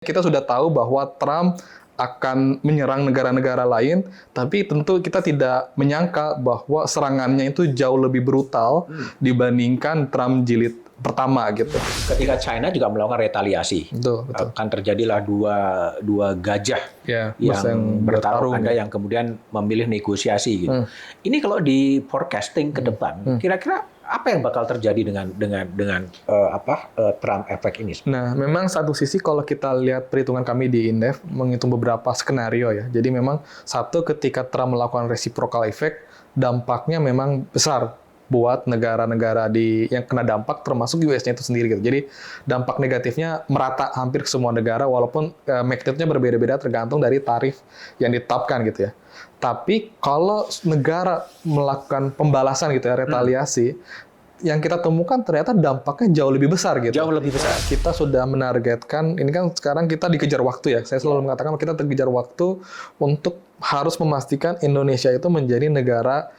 Kita sudah tahu bahwa Trump akan menyerang negara-negara lain, tapi tentu kita tidak menyangka bahwa serangannya itu jauh lebih brutal dibandingkan Trump jilid pertama gitu. Ketika China juga melakukan retaliasi, Betul. akan terjadilah dua gajah Ya, yang bertarung, ada ya. yang kemudian memilih negosiasi gitu. Ini kalau di forecasting ke depan, kira-kira apa yang bakal terjadi dengan Trump effect ini? Nah, memang satu sisi kalau kita lihat perhitungan kami di Indef menghitung beberapa skenario ya. Jadi memang satu, ketika Trump melakukan reciprocal effect, dampaknya memang besar buat negara-negara yang kena dampak, termasuk US-nya itu sendiri gitu. Jadi dampak negatifnya merata hampir ke semua negara, walaupun magnitude-nya berbeda-beda tergantung dari tarif yang ditetapkan gitu ya. Tapi kalau negara melakukan pembalasan gitu ya, retaliasi, yang kita temukan ternyata dampaknya jauh lebih besar gitu. Jauh lebih besar. Kita sudah menargetkan, ini kan sekarang kita dikejar waktu ya. Saya selalu mengatakan kita terkejar waktu untuk harus memastikan Indonesia itu menjadi negara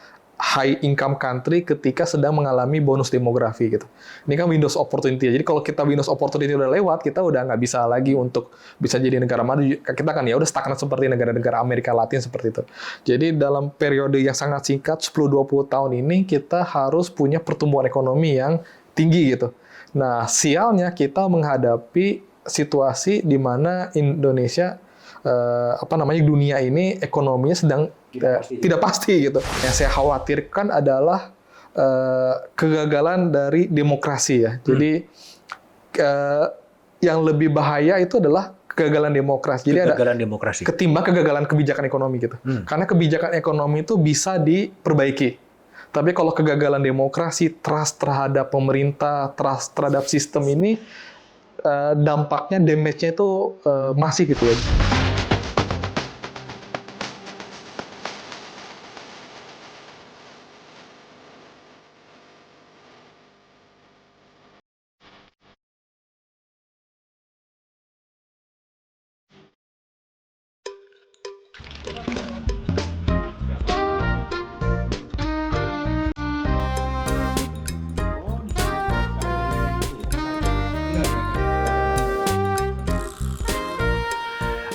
high income country ketika sedang mengalami bonus demografi gitu. Ini kan windows opportunity. Jadi kalau kita windows opportunity udah lewat, kita udah nggak bisa lagi untuk bisa jadi negara maju. Kita kan ya udah stagnan seperti negara-negara Amerika Latin seperti itu. Jadi dalam periode yang sangat singkat 10-20 tahun ini kita harus punya pertumbuhan ekonomi yang tinggi gitu. Nah, sialnya kita menghadapi situasi di mana Indonesia dunia ini ekonominya sedang tidak pasti gitu. Yang saya khawatirkan adalah kegagalan dari demokrasi ya. Jadi yang lebih bahaya itu adalah kegagalan demokrasi. Jadi kegagalan demokrasi ketimbang kegagalan kebijakan ekonomi gitu. Karena kebijakan ekonomi itu bisa diperbaiki. Tapi kalau kegagalan demokrasi, trust terhadap pemerintah, trust terhadap sistem ini, dampaknya, damage-nya itu masih gitu ya.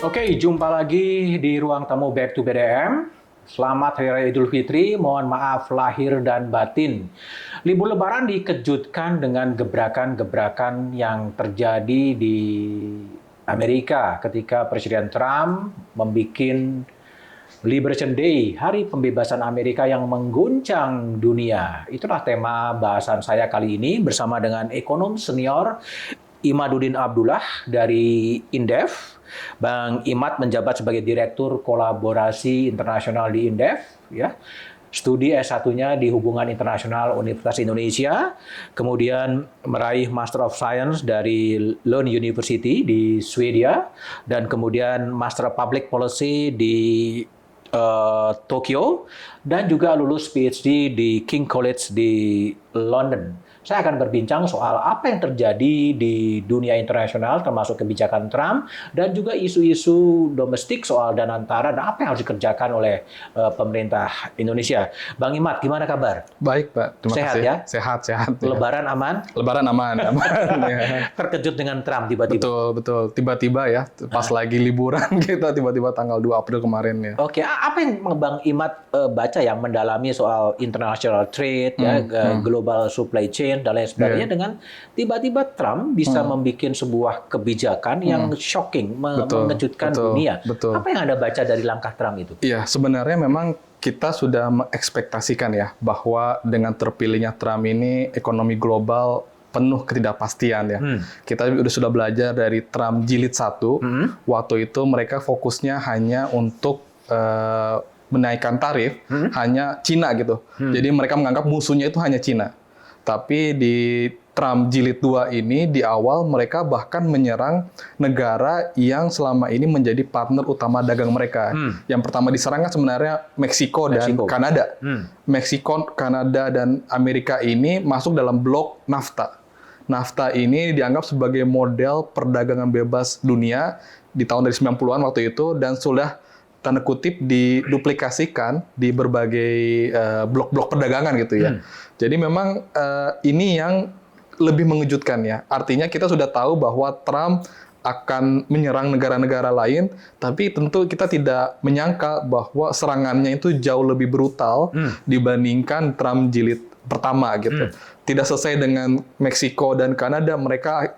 Oke, jumpa lagi di ruang tamu Back to BDM. Selamat Hari Raya Idul Fitri, mohon maaf lahir dan batin. Libur Lebaran dikejutkan dengan gebrakan-gebrakan yang terjadi di Amerika ketika Presiden Trump membuat Liberation Day, Hari Pembebasan Amerika yang mengguncang dunia. Itulah tema bahasan saya kali ini bersama dengan ekonom senior Imaduddin Abdullah dari Indef. Bang Imad menjabat sebagai Direktur Kolaborasi Internasional di Indef, ya. Studi S1-nya di Hubungan Internasional Universitas Indonesia, kemudian meraih Master of Science dari Lund University di Swedia, dan kemudian Master of Public Policy di Tokyo, dan juga lulus PhD di King College di London. Saya akan berbincang soal apa yang terjadi di dunia internasional, termasuk kebijakan Trump, dan juga isu-isu domestik soal dana antara, dan apa yang harus dikerjakan oleh pemerintah Indonesia. Bang Imad, gimana kabar? Baik, Pak. Terima Sehat kasih. Ya? Sehat. Lebaran aman? Lebaran aman. Ya. Terkejut dengan Trump tiba-tiba? Betul. Tiba-tiba ya, pas lagi liburan kita tiba-tiba tanggal 2 April kemarin ya. Oke, apa yang Bang Imad baca yang mendalami soal international trade, global supply chain, dan lain sebagainya, dengan tiba-tiba Trump bisa membuat sebuah kebijakan yang shocking, mengejutkan dunia. Betul. Apa yang Anda baca dari langkah Trump itu? Iya, sebenarnya memang kita sudah mengekspektasikan ya bahwa dengan terpilihnya Trump ini ekonomi global penuh ketidakpastian ya. Kita sudah belajar dari Trump jilid 1. Waktu itu mereka fokusnya hanya untuk menaikkan tarif hanya Cina gitu. Jadi mereka menganggap musuhnya itu hanya Cina. Tapi di Trump jilid 2 ini, di awal mereka bahkan menyerang negara yang selama ini menjadi partner utama dagang mereka. Yang pertama diserang kan sebenarnya Meksiko dan Kanada. Meksiko, Kanada, dan Amerika ini masuk dalam blok NAFTA. NAFTA ini dianggap sebagai model perdagangan bebas dunia di tahun dari 90-an waktu itu, dan sudah tanda kutip diduplikasikan di berbagai blok-blok perdagangan gitu ya. Jadi memang ini yang lebih mengejutkan ya. Artinya kita sudah tahu bahwa Trump akan menyerang negara-negara lain, tapi tentu kita tidak menyangka bahwa serangannya itu jauh lebih brutal dibandingkan Trump jilid pertama gitu. Tidak selesai dengan Meksiko dan Kanada,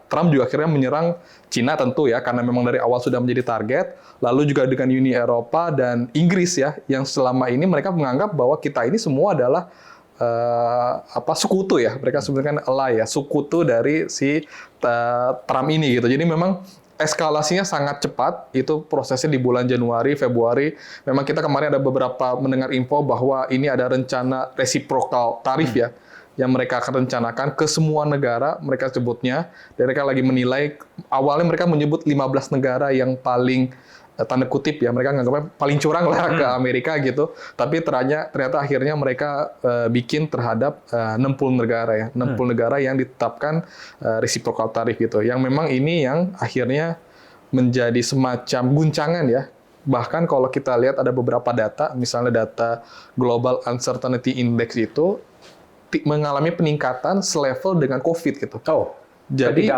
Trump juga akhirnya menyerang Cina tentu ya, karena memang dari awal sudah menjadi target, lalu juga dengan Uni Eropa dan Inggris ya, yang selama ini mereka menganggap bahwa kita ini semua adalah sekutu ya, mereka sebutkan ally ya, sekutu dari si Trump ini gitu. Jadi memang eskalasinya sangat cepat, itu prosesnya di bulan Januari, Februari. Memang kita kemarin ada beberapa mendengar info bahwa ini ada rencana reciprocal tarif ya, yang mereka akan rencanakan ke semua negara, mereka sebutnya. Dan mereka lagi menilai, awalnya mereka menyebut 15 negara yang paling tanda kutip ya, mereka nganggapnya paling curang lah ke Amerika gitu. Tapi ternyata akhirnya mereka bikin terhadap 60 negara ya, 60 negara yang ditetapkan reciprocal tarif gitu. Yang memang ini yang akhirnya menjadi semacam guncangan ya. Bahkan kalau kita lihat ada beberapa data, misalnya data Global Uncertainty Index itu mengalami peningkatan selevel dengan COVID gitu. Jadi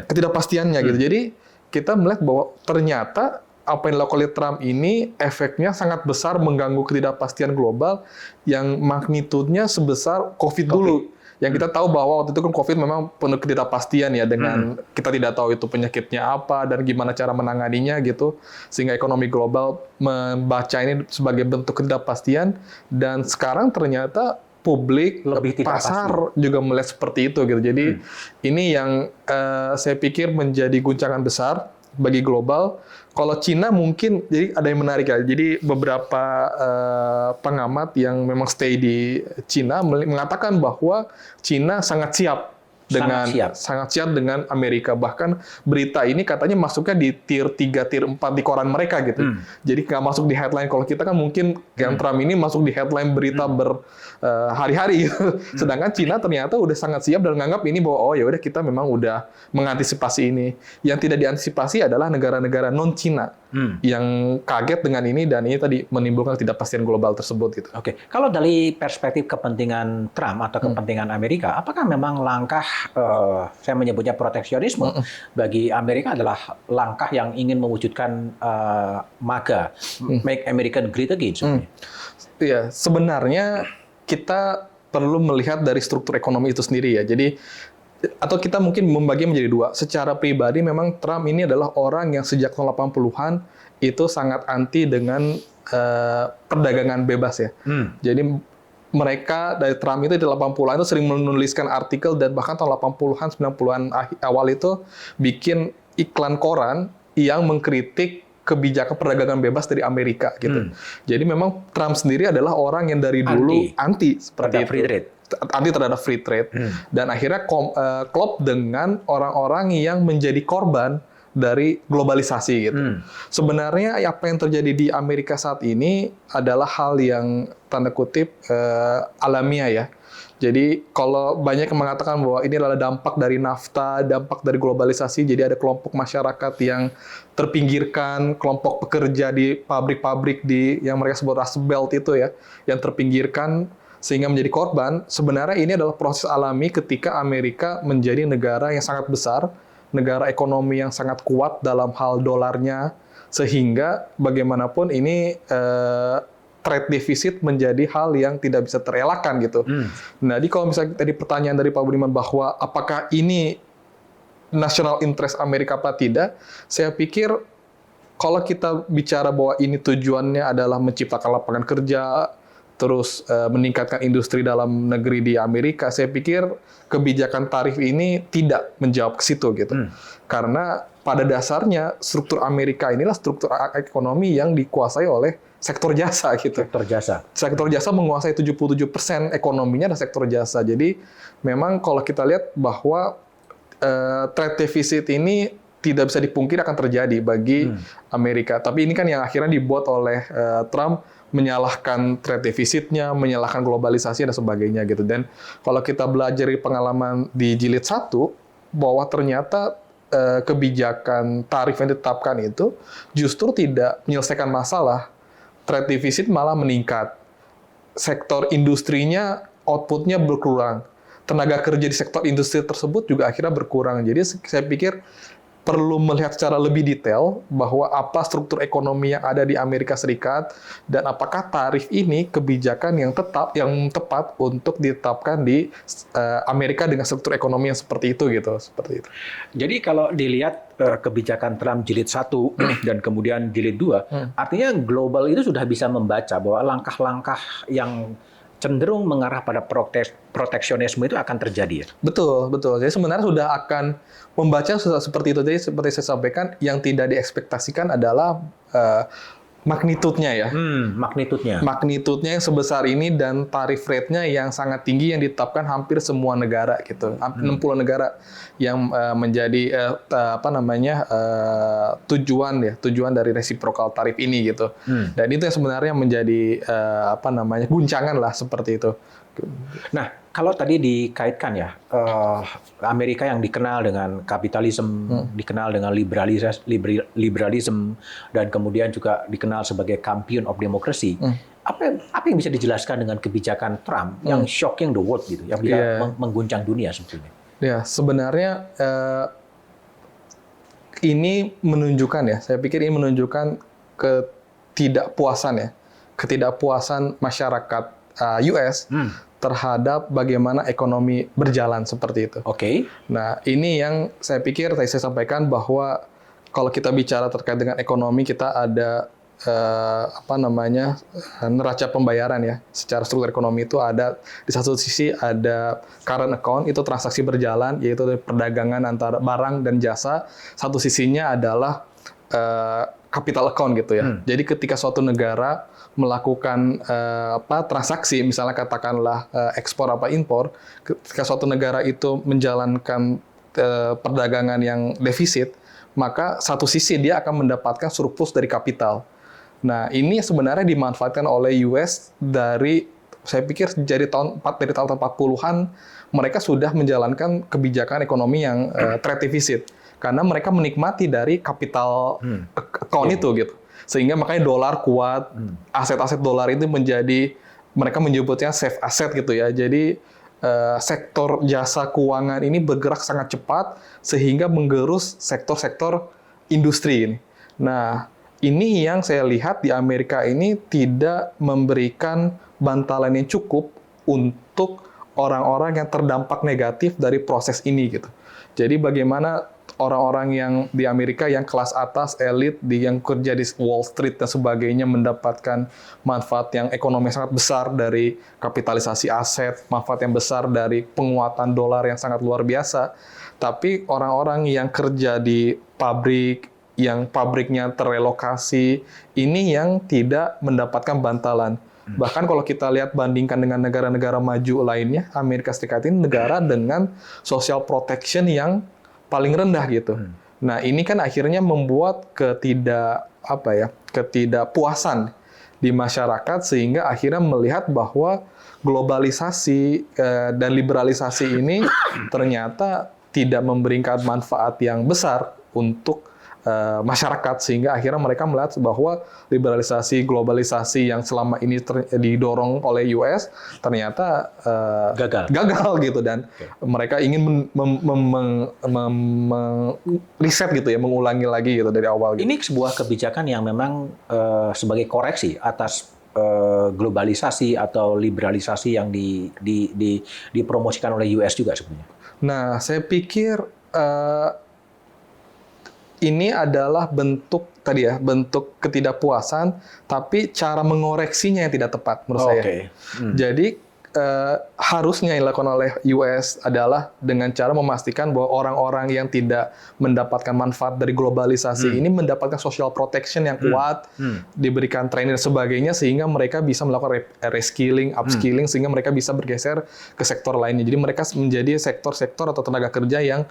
ketidakpastiannya gitu. Jadi kita melihat bahwa ternyata apa yang dilakukan oleh Trump ini efeknya sangat besar mengganggu ketidakpastian global yang magnitudenya sebesar COVID dulu. Yang kita tahu bahwa waktu itu kan COVID memang penuh ketidakpastian ya, dengan kita tidak tahu itu penyakitnya apa dan gimana cara menanganinya gitu. Sehingga ekonomi global membaca ini sebagai bentuk ketidakpastian, dan sekarang ternyata publik, pasar juga melihat seperti itu gitu. Jadi ini yang saya pikir menjadi guncangan besar bagi global. Kalau Cina mungkin, jadi ada yang menarik ya. Jadi beberapa pengamat yang memang stay di Cina mengatakan bahwa Cina sangat siap dengan Amerika. Bahkan berita ini katanya masuknya di tier 3, tier 4 di koran mereka gitu. Jadi nggak masuk di headline. Kalau kita kan mungkin Trump ini masuk di headline berita berhari-hari gitu. Sedangkan Cina ternyata udah sangat siap dan menganggap ini bahwa ya udah, kita memang udah mengantisipasi ini. Yang tidak diantisipasi adalah negara-negara non-Cina yang kaget dengan ini, dan ini tadi menimbulkan ketidakpastian global tersebut gitu. Oke, kalau dari perspektif kepentingan Trump atau kepentingan Amerika, apakah memang langkah saya menyebutnya proteksionisme bagi Amerika adalah langkah yang ingin mewujudkan MAGA, Make America Great Again? Iya, sebenarnya kita perlu melihat dari struktur ekonomi itu sendiri ya. Jadi, atau kita mungkin membagi menjadi dua. Secara pribadi memang Trump ini adalah orang yang sejak tahun 80-an itu sangat anti dengan perdagangan bebas ya. Jadi mereka dari Trump itu di 80-an itu sering menuliskan artikel, dan bahkan tahun 80-an, 90-an awal itu bikin iklan koran yang mengkritik kebijakan perdagangan bebas dari Amerika gitu. Jadi memang Trump sendiri adalah orang yang dari dulu anti seperti free trade. Anti terhadap free trade, dan akhirnya klop dengan orang-orang yang menjadi korban dari globalisasi gitu. Sebenarnya apa yang terjadi di Amerika saat ini adalah hal yang tanda kutip alamiah ya. Jadi kalau banyak yang mengatakan bahwa ini adalah dampak dari NAFTA, dampak dari globalisasi, jadi ada kelompok masyarakat yang terpinggirkan, kelompok pekerja di pabrik-pabrik yang mereka sebut Rust Belt itu ya, yang terpinggirkan sehingga menjadi korban. Sebenarnya ini adalah proses alami ketika Amerika menjadi negara yang sangat besar, negara ekonomi yang sangat kuat dalam hal dolarnya, sehingga bagaimanapun ini trade deficit menjadi hal yang tidak bisa terelakkan gitu. Nah, jadi kalau misalnya tadi pertanyaan dari Pak Budiman bahwa apakah ini national interest Amerika apa tidak, saya pikir kalau kita bicara bahwa ini tujuannya adalah menciptakan lapangan kerja, terus meningkatkan industri dalam negeri di Amerika, saya pikir kebijakan tarif ini tidak menjawab ke situ gitu. Karena pada dasarnya struktur Amerika inilah struktur ekonomi yang dikuasai oleh sektor jasa gitu. Sektor jasa menguasai 77% ekonominya adalah sektor jasa. Jadi memang kalau kita lihat bahwa trade deficit ini tidak bisa dipungkiri akan terjadi bagi Amerika. Tapi ini kan yang akhirnya dibuat oleh Trump, menyalahkan trade defisitnya, menyalahkan globalisasi dan sebagainya gitu. Dan kalau kita belajar dari pengalaman di jilid 1, bahwa ternyata kebijakan tarif yang ditetapkan itu justru tidak menyelesaikan masalah. Trade defisit malah meningkat. Sektor industrinya outputnya berkurang. Tenaga kerja di sektor industri tersebut juga akhirnya berkurang. Jadi saya pikir perlu melihat secara lebih detail bahwa apa struktur ekonomi yang ada di Amerika Serikat dan apakah tarif ini kebijakan yang tepat untuk ditetapkan di Amerika dengan struktur ekonomi yang seperti itu gitu, seperti itu. Jadi kalau dilihat kebijakan Trump jilid 1 dan kemudian jilid 2, artinya global itu sudah bisa membaca bahwa langkah-langkah yang cenderung mengarah pada proteksionisme itu akan terjadi ya? Betul, betul. Jadi sebenarnya sudah akan membaca seperti itu. Jadi seperti saya sampaikan, yang tidak diekspektasikan adalah magnitudenya ya. Magnitudenya. Magnitudenya yang sebesar ini dan tarif rate-nya yang sangat tinggi yang ditetapkan hampir semua negara gitu. 60 negara yang menjadi tujuan dari reciprocal tarif ini gitu. Dan itu yang sebenarnya menjadi guncangan lah seperti itu. Nah, kalau tadi dikaitkan ya, Amerika yang dikenal dengan kapitalisme, dikenal dengan liberalisme, dan kemudian juga dikenal sebagai champion of democracy. Apa yang bisa dijelaskan dengan kebijakan Trump yang shocking the world gitu, yang bisa mengguncang dunia sebetulnya? Ya, sebenarnya ini menunjukkan ya, saya pikir ini menunjukkan ketidakpuasan masyarakat US terhadap bagaimana ekonomi berjalan seperti itu. Oke. Nah, ini yang saya pikir tadi saya sampaikan bahwa kalau kita bicara terkait dengan ekonomi, kita ada neraca pembayaran ya. Secara struktur ekonomi itu ada di satu sisi ada current account, itu transaksi berjalan, yaitu perdagangan antara barang dan jasa. Satu sisinya adalah capital account gitu ya. Jadi ketika suatu negara melakukan transaksi, misalnya katakanlah ekspor apa impor, ketika suatu negara itu menjalankan perdagangan yang defisit, maka satu sisi dia akan mendapatkan surplus dari kapital. Nah, ini sebenarnya dimanfaatkan oleh US saya pikir dari tahun 40-an mereka sudah menjalankan kebijakan ekonomi yang trade deficit karena mereka menikmati dari capital account itu gitu. Sehingga makanya dolar kuat, aset-aset dolar itu mereka menyebutnya safe asset gitu ya. Jadi sektor jasa keuangan ini bergerak sangat cepat sehingga menggerus sektor-sektor industri ini. Nah, ini yang saya lihat di Amerika ini tidak memberikan bantalan yang cukup untuk orang-orang yang terdampak negatif dari proses ini gitu. Jadi bagaimana orang-orang yang di Amerika yang kelas atas, elit, yang kerja di Wall Street dan sebagainya mendapatkan manfaat yang ekonomi sangat besar dari kapitalisasi aset, manfaat yang besar dari penguatan dolar yang sangat luar biasa. Tapi orang-orang yang kerja di pabrik, yang pabriknya terrelokasi, ini yang tidak mendapatkan bantalan. Bahkan kalau kita lihat bandingkan dengan negara-negara maju lainnya, Amerika Serikat ini negara dengan social protection yang paling rendah gitu. Nah, ini kan akhirnya membuat ketidakpuasan di masyarakat sehingga akhirnya melihat bahwa globalisasi dan liberalisasi ini ternyata tidak memberikan manfaat yang besar untuk masyarakat sehingga akhirnya mereka melihat bahwa liberalisasi globalisasi yang selama ini didorong oleh US ternyata gagal gitu dan mereka ingin riset gitu ya, mengulangi lagi gitu dari awal gitu. Ini sebuah kebijakan yang memang sebagai koreksi atas globalisasi atau liberalisasi yang dipromosikan oleh US juga sebenarnya. Nah, saya pikir ini adalah bentuk ketidakpuasan, tapi cara mengoreksinya yang tidak tepat menurut saya. Jadi harusnya yang dilakukan oleh US adalah dengan cara memastikan bahwa orang-orang yang tidak mendapatkan manfaat dari globalisasi ini mendapatkan social protection yang kuat, diberikan training dan sebagainya sehingga mereka bisa melakukan reskilling, upskilling sehingga mereka bisa bergeser ke sektor lainnya. Jadi mereka menjadi sektor-sektor atau tenaga kerja yang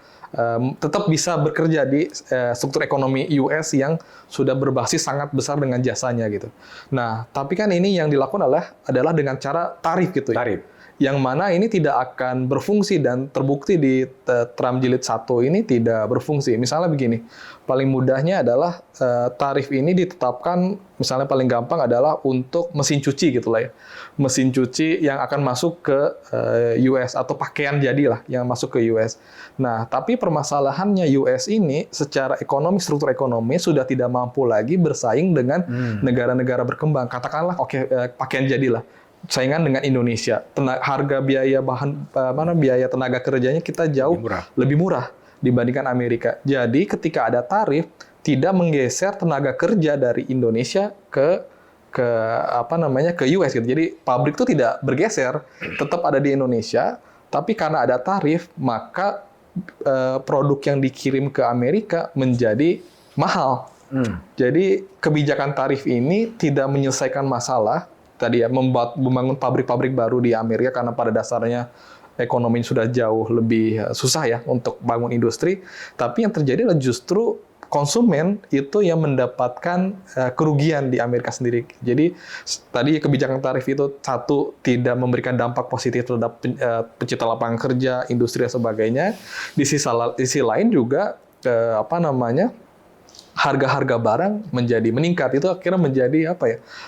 tetap bisa bekerja di struktur ekonomi US yang sudah berbasis sangat besar dengan jasanya gitu. Nah, tapi kan ini yang dilakukan adalah dengan cara tarif gitu ya. yang mana ini tidak akan berfungsi dan terbukti di Trump Jilid 1 ini tidak berfungsi. Misalnya begini, paling mudahnya adalah tarif ini ditetapkan, misalnya paling gampang adalah untuk mesin cuci gitu lah ya. Mesin cuci yang akan masuk ke US atau pakaian jadilah yang masuk ke US. Nah, tapi permasalahannya US ini secara ekonomi, struktur ekonomi sudah tidak mampu lagi bersaing dengan negara-negara berkembang. Katakanlah pakaian jadilah. Saingan dengan Indonesia, harga biaya biaya tenaga kerjanya kita jauh lebih murah dibandingkan Amerika. Jadi ketika ada tarif tidak menggeser tenaga kerja dari Indonesia ke US gitu. Jadi pabrik itu tidak bergeser, tetap ada di Indonesia, tapi karena ada tarif maka produk yang dikirim ke Amerika menjadi mahal. Jadi kebijakan tarif ini tidak menyelesaikan masalah tadi ya, membangun pabrik-pabrik baru di Amerika karena pada dasarnya ekonomi sudah jauh lebih susah ya untuk bangun industri. Tapi yang terjadi adalah justru konsumen itu yang mendapatkan kerugian di Amerika sendiri. Jadi tadi kebijakan tarif itu satu tidak memberikan dampak positif terhadap pencipta lapangan kerja, industri dan sebagainya. Di sisi lain juga harga-harga barang menjadi meningkat, itu akhirnya menjadi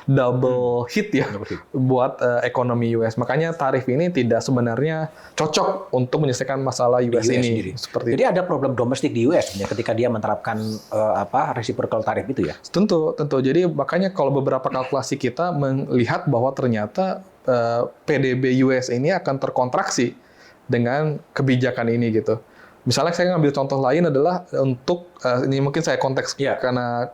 double hit ya buat ekonomi US. Makanya tarif ini tidak sebenarnya cocok untuk menyelesaikan masalah US ini sendiri. Seperti jadi ada problem domestik di US ketika dia menerapkan reciprocal tarif itu ya. Tentu. Jadi makanya kalau beberapa kalkulasi kita melihat bahwa ternyata PDB US ini akan terkontraksi dengan kebijakan ini gitu. Misalnya saya ngambil contoh lain adalah untuk ini mungkin saya konteks karena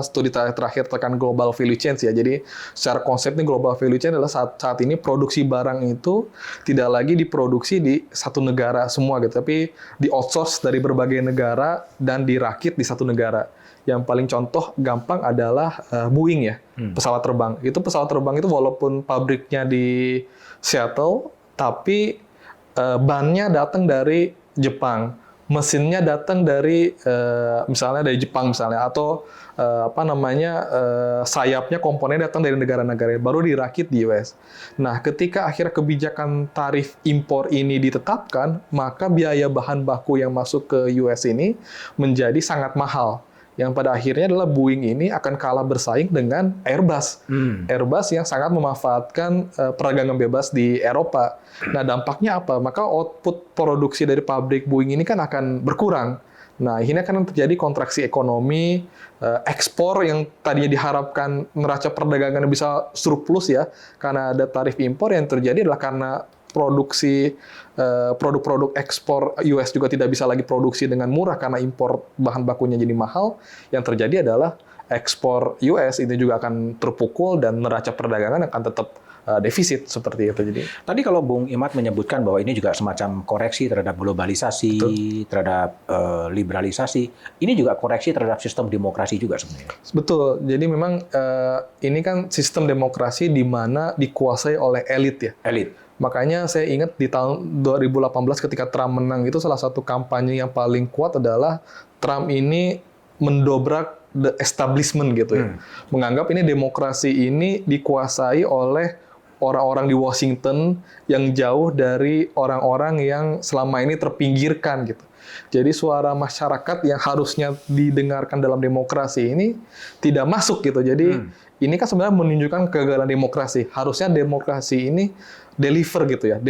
studi terakhir tekan global value chain ya. Jadi secara konsep ini global value chain adalah saat ini produksi barang itu tidak lagi diproduksi di satu negara semua gitu, tapi di outsource dari berbagai negara dan dirakit di satu negara. Yang paling contoh gampang adalah Boeing ya, pesawat terbang. Itu pesawat terbang itu walaupun pabriknya di Seattle, tapi bannya datang dari Jepang, mesinnya datang dari misalnya dari Jepang misalnya, atau sayapnya komponennya datang dari negara-negara baru dirakit di US. Nah, ketika akhirnya kebijakan tarif impor ini ditetapkan, maka biaya bahan baku yang masuk ke US ini menjadi sangat mahal. Yang pada akhirnya adalah Boeing ini akan kalah bersaing dengan Airbus. Airbus yang sangat memanfaatkan perdagangan bebas di Eropa. Nah, dampaknya apa? Maka output produksi dari pabrik Boeing ini kan akan berkurang. Nah, ini akan terjadi kontraksi ekonomi, ekspor yang tadinya diharapkan neraca perdagangan bisa surplus ya, karena ada tarif impor. Yang terjadi adalah karena produksi produk-produk ekspor US juga tidak bisa lagi produksi dengan murah karena impor bahan bakunya jadi mahal. Yang terjadi adalah ekspor US ini juga akan terpukul dan neraca perdagangan akan tetap defisit seperti itu. Jadi tadi kalau Bung Imad menyebutkan bahwa ini juga semacam koreksi terhadap globalisasi, terhadap liberalisasi, ini juga koreksi terhadap sistem demokrasi juga sebenarnya. Betul. Jadi memang ini kan sistem demokrasi di mana dikuasai oleh elit ya. Elit. Makanya saya ingat di tahun 2018 ketika Trump menang itu salah satu kampanye yang paling kuat adalah Trump ini mendobrak the establishment gitu ya. Menganggap ini demokrasi ini dikuasai oleh orang-orang di Washington yang jauh dari orang-orang yang selama ini terpinggirkan gitu. Jadi suara masyarakat yang harusnya didengarkan dalam demokrasi ini tidak masuk gitu. Jadi ini kan sebenarnya menunjukkan kegagalan demokrasi. Harusnya demokrasi ini deliver gitu ya,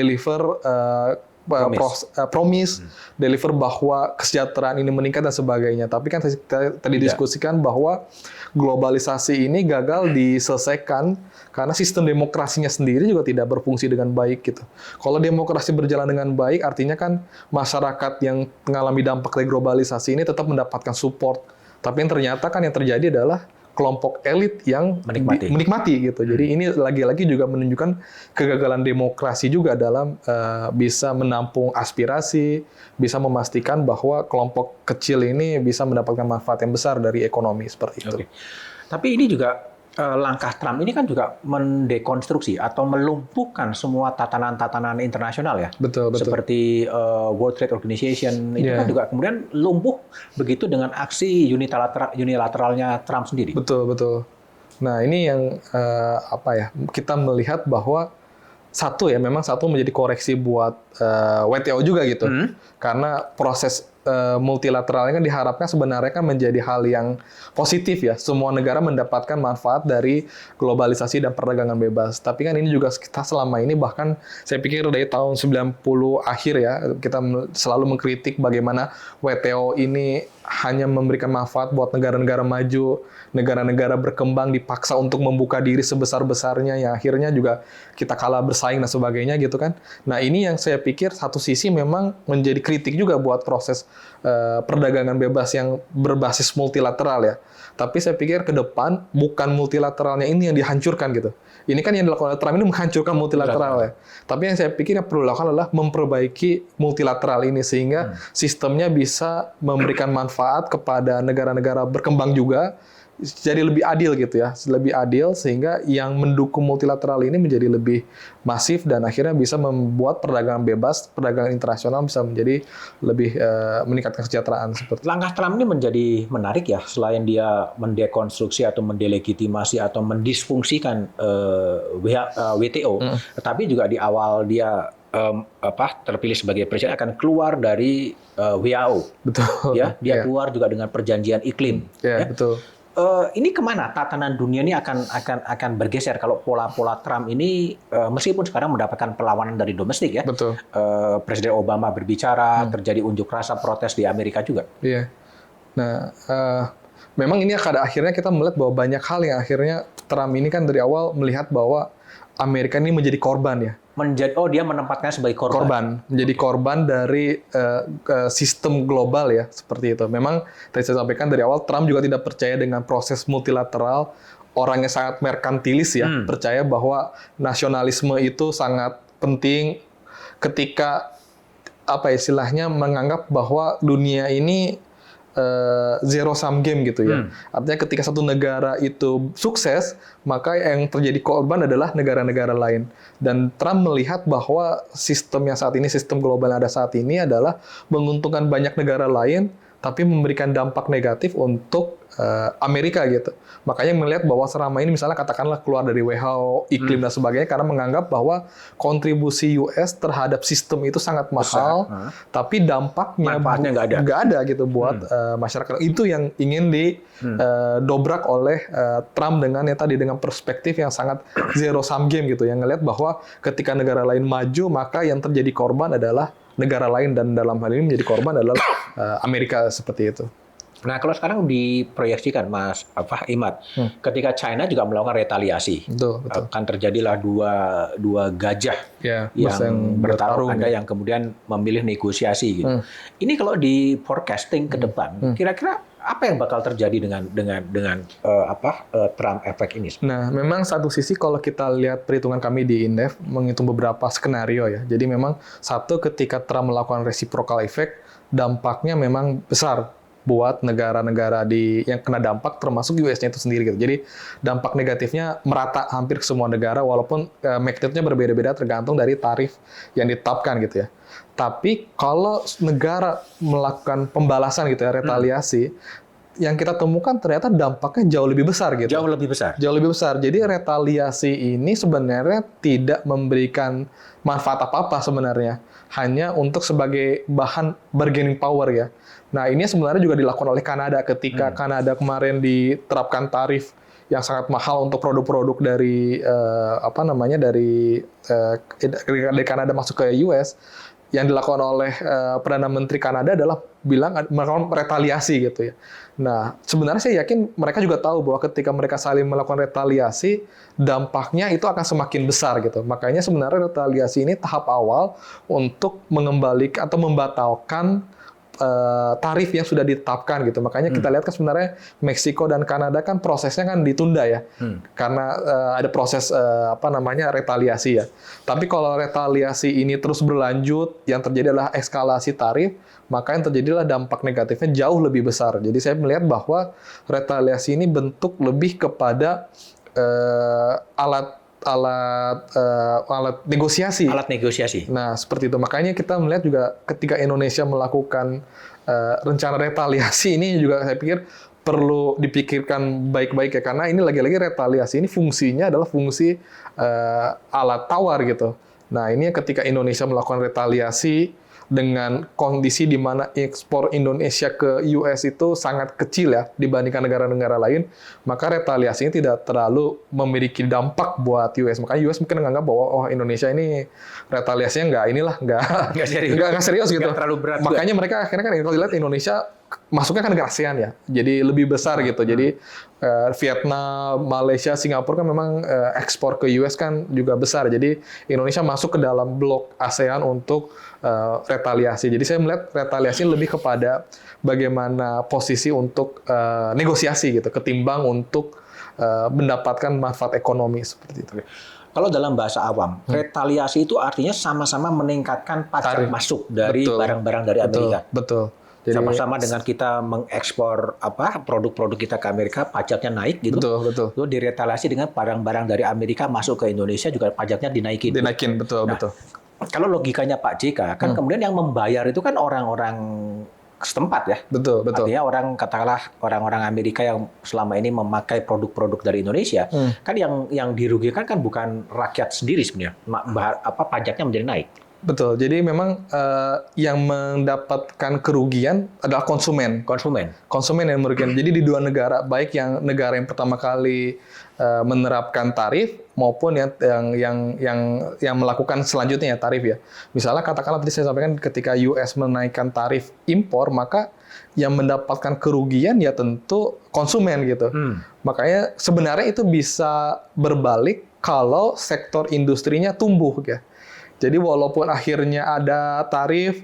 promise, deliver bahwa kesejahteraan ini meningkat dan sebagainya. Tapi kan kita tadi diskusikan bahwa globalisasi ini gagal diselesaikan karena sistem demokrasinya sendiri juga tidak berfungsi dengan baik gitu. Kalau demokrasi berjalan dengan baik, artinya kan masyarakat yang mengalami dampak dari globalisasi ini tetap mendapatkan support. Tapi yang ternyata kan yang terjadi adalah kelompok elit yang menikmati gitu. Jadi ini lagi-lagi juga menunjukkan kegagalan demokrasi juga dalam bisa menampung aspirasi, bisa memastikan bahwa kelompok kecil ini bisa mendapatkan manfaat yang besar dari ekonomi seperti itu. Tapi ini juga langkah Trump ini kan juga mendekonstruksi atau melumpuhkan semua tatanan-tatanan internasional ya. Betul. Seperti World Trade Organization itu kan juga kemudian lumpuh begitu dengan aksi unilateralnya Trump sendiri. Betul. Nah, ini yang kita melihat bahwa memang menjadi koreksi buat WTO juga gitu. Karena proses multilateralnya kan diharapkan sebenarnya kan menjadi hal yang positif ya. Semua negara mendapatkan manfaat dari globalisasi dan perdagangan bebas. Tapi kan ini juga kita selama ini, bahkan saya pikir dari tahun 90 akhir ya, kita selalu mengkritik bagaimana WTO ini hanya memberikan manfaat buat negara-negara maju, negara-negara berkembang dipaksa untuk membuka diri sebesar-besarnya, yang akhirnya juga kita kalah bersaing dan sebagainya gitu kan. Nah ini yang saya pikir satu sisi memang menjadi kritik juga buat proses perdagangan bebas yang berbasis multilateral ya. Tapi saya pikir ke depan bukan multilateralnya ini yang dihancurkan gitu. Ini kan yang dilakukan oleh Trump ini menghancurkan multilateral ya. Tapi yang saya pikir yang perlu dilakukan adalah memperbaiki multilateral ini sehingga sistemnya bisa memberikan manfaat kepada negara-negara berkembang juga, jadi lebih adil gitu ya, lebih adil sehingga yang mendukung multilateral ini menjadi lebih masif dan akhirnya bisa membuat perdagangan bebas, perdagangan internasional bisa menjadi lebih meningkatkan kesejahteraan seperti. Langkah Trump ini menjadi menarik ya, selain dia mendekonstruksi atau mendelegitimasi atau mendisfungsikan WTO, tetapi juga di awal dia terpilih sebagai presiden akan keluar dari WHO. Betul. Ya, dia keluar juga dengan perjanjian iklim. Ya, betul. Ini kemana tatanan dunia ini akan bergeser kalau pola-pola Trump ini meskipun sekarang mendapatkan perlawanan dari domestik ya. Betul. Presiden Obama berbicara, terjadi unjuk rasa protes di Amerika juga. Iya. Nah, memang ini akhirnya kita melihat bahwa banyak hal yang akhirnya Trump ini kan dari awal melihat bahwa Amerika ini menjadi korban ya. Dia menempatkan sebagai korban. Menjadi korban dari sistem global ya, seperti itu. Memang tadi saya sampaikan dari awal, Trump juga tidak percaya dengan proses multilateral. Orangnya sangat merkantilis ya, percaya bahwa nasionalisme itu sangat penting ketika istilahnya menganggap bahwa dunia ini zero sum game gitu ya. Artinya ketika satu negara itu sukses, maka yang terjadi korban adalah negara-negara lain. Dan Trump melihat bahwa sistem yang saat ini, sistem global yang ada saat ini adalah menguntungkan banyak negara lain, tapi memberikan dampak negatif untuk Amerika gitu. Makanya melihat bahwa selama ini misalnya katakanlah keluar dari WHO, iklim dan sebagainya karena menganggap bahwa kontribusi US terhadap sistem itu sangat mahal, tapi dampaknya nggak ada gitu buat masyarakat. Itu yang ingin didobrak oleh Trump dengan perspektif yang sangat zero sum game gitu, yang ngelihat bahwa ketika negara lain maju maka yang terjadi korban adalah negara lain, dan dalam hal ini menjadi korban adalah Amerika seperti itu. Nah, kalau sekarang diproyeksikan, Mas Imad, ketika China juga melakukan retaliasi, akan terjadilah dua gajah yang bertarung, ada yang kemudian memilih negosiasi. Gitu. Ini kalau di forecasting ke depan, kira-kira apa yang bakal terjadi dengan Trump effect ini? Nah, memang satu sisi kalau kita lihat perhitungan kami di Indef menghitung beberapa skenario ya. Jadi memang satu, ketika Trump melakukan reciprocal effect, dampaknya memang besar buat negara-negara yang kena dampak, termasuk US-nya itu sendiri gitu. Jadi dampak negatifnya merata hampir ke semua negara, walaupun magnitude-nya berbeda-beda tergantung dari tarif yang ditetapkan gitu ya. Tapi kalau negara melakukan pembalasan gitu ya, retaliasi, yang kita temukan ternyata dampaknya jauh lebih besar gitu. Jauh lebih besar. Jauh lebih besar. Jadi retaliasi ini sebenarnya tidak memberikan manfaat apa-apa sebenarnya. Hanya untuk sebagai bahan bargaining power ya. Nah, ini sebenarnya juga dilakukan oleh Kanada ketika Kanada kemarin diterapkan tarif yang sangat mahal untuk produk-produk dari dari Kanada masuk ke US. Yang dilakukan oleh Perdana Menteri Kanada adalah melakukan retaliasi gitu ya. Nah, sebenarnya saya yakin mereka juga tahu bahwa ketika mereka saling melakukan retaliasi, dampaknya itu akan semakin besar gitu. Makanya sebenarnya retaliasi ini tahap awal untuk mengembalikan atau membatalkan tarif yang sudah ditetapkan gitu. Makanya kita lihat kan sebenarnya Meksiko dan Kanada kan prosesnya kan ditunda ya. Karena ada proses retaliasi ya. Tapi kalau retaliasi ini terus berlanjut, yang terjadi adalah eskalasi tarif, maka yang terjadilah dampak negatifnya jauh lebih besar. Jadi saya melihat bahwa retaliasi ini bentuk lebih kepada alat negosiasi. Alat negosiasi. Nah, seperti itu. Makanya kita melihat juga ketika Indonesia melakukan rencana retaliasi ini juga saya pikir perlu dipikirkan baik-baik ya, karena ini lagi-lagi retaliasi ini fungsinya adalah fungsi alat tawar gitu. Nah, ini ketika Indonesia melakukan retaliasi dengan kondisi di mana ekspor Indonesia ke US itu sangat kecil ya dibandingkan negara-negara lain, maka retaliasi ini tidak terlalu memiliki dampak buat US. Makanya US mungkin menganggap bahwa oh Indonesia ini retaliasinya nggak serius gitu. Nggak terlalu berat. Makanya mereka akhirnya kan kalau dilihat Indonesia masuknya kan negara ASEAN ya, jadi lebih besar gitu. Jadi Vietnam, Malaysia, Singapura kan memang ekspor ke US kan juga besar. Jadi Indonesia masuk ke dalam blok ASEAN untuk retaliasi. Jadi saya melihat retaliasi lebih kepada bagaimana posisi untuk negosiasi gitu, ketimbang untuk mendapatkan manfaat ekonomi seperti itu. Kalau dalam bahasa awam, retaliasi itu artinya sama-sama meningkatkan pajak masuk dari barang-barang dari Amerika. Betul. Jadi, sama-sama dengan kita mengekspor produk-produk kita ke Amerika, pajaknya naik gitu. Betul. Lalu diretaliasi dengan barang-barang dari Amerika masuk ke Indonesia juga pajaknya dinaikin. Betul. Kalau logikanya Pak JK, kan kemudian yang membayar itu kan orang-orang setempat ya. Betul. Artinya katakanlah orang-orang Amerika yang selama ini memakai produk-produk dari Indonesia, kan yang dirugikan kan bukan rakyat sendiri sebenarnya. Pajaknya menjadi naik. Betul. Jadi memang yang mendapatkan kerugian adalah konsumen yang merugikan. Jadi di dua negara, baik yang negara yang pertama kali menerapkan tarif maupun yang melakukan selanjutnya ya tarif ya. Misalnya katakanlah tadi saya sampaikan ketika US menaikkan tarif impor, maka yang mendapatkan kerugian ya tentu konsumen gitu. Makanya sebenarnya itu bisa berbalik kalau sektor industrinya tumbuh ya. Jadi walaupun akhirnya ada tarif,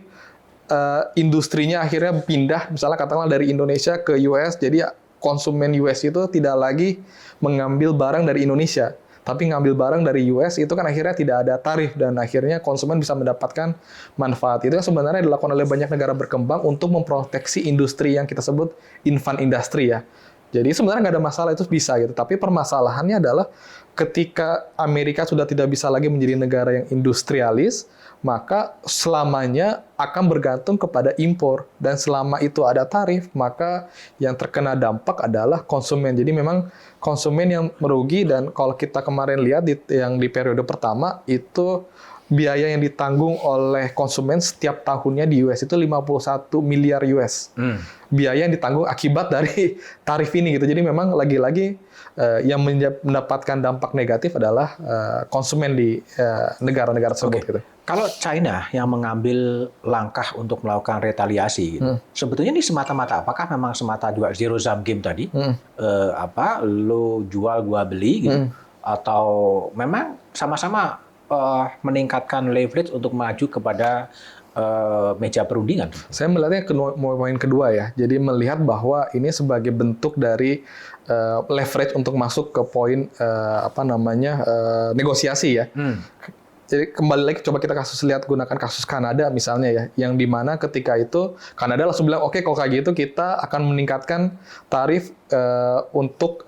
industrinya akhirnya pindah, misalnya katakanlah dari Indonesia ke US, jadi konsumen US itu tidak lagi mengambil barang dari Indonesia, tapi ngambil barang dari US itu kan akhirnya tidak ada tarif, dan akhirnya konsumen bisa mendapatkan manfaat. Itu sebenarnya dilakukan oleh banyak negara berkembang untuk memproteksi industri yang kita sebut infant industry ya. Jadi sebenarnya nggak ada masalah, itu bisa gitu. Tapi permasalahannya adalah ketika Amerika sudah tidak bisa lagi menjadi negara yang industrialis, maka selamanya akan bergantung kepada impor. Dan selama itu ada tarif, maka yang terkena dampak adalah konsumen. Jadi memang konsumen yang merugi, dan kalau kita kemarin lihat yang di periode pertama, itu biaya yang ditanggung oleh konsumen setiap tahunnya di US itu 51 miliar US. Biaya yang ditanggung akibat dari tarif ini gitu. Jadi memang lagi-lagi yang mendapatkan dampak negatif adalah konsumen di negara-negara tersebut gitu. Kalau China yang mengambil langkah untuk melakukan retaliasi, sebetulnya ini semata-mata apakah memang semata juga zero sum game tadi, lo jual gua beli gitu, atau memang sama-sama meningkatkan leverage untuk maju kepada meja perundingan? Saya melihatnya poin kedua ya. Jadi melihat bahwa ini sebagai bentuk dari leverage untuk masuk ke poin negosiasi ya. Jadi kembali lagi coba kita lihat gunakan kasus Kanada misalnya ya, yang dimana ketika itu Kanada langsung bilang oke, kalau kayak gitu kita akan meningkatkan tarif untuk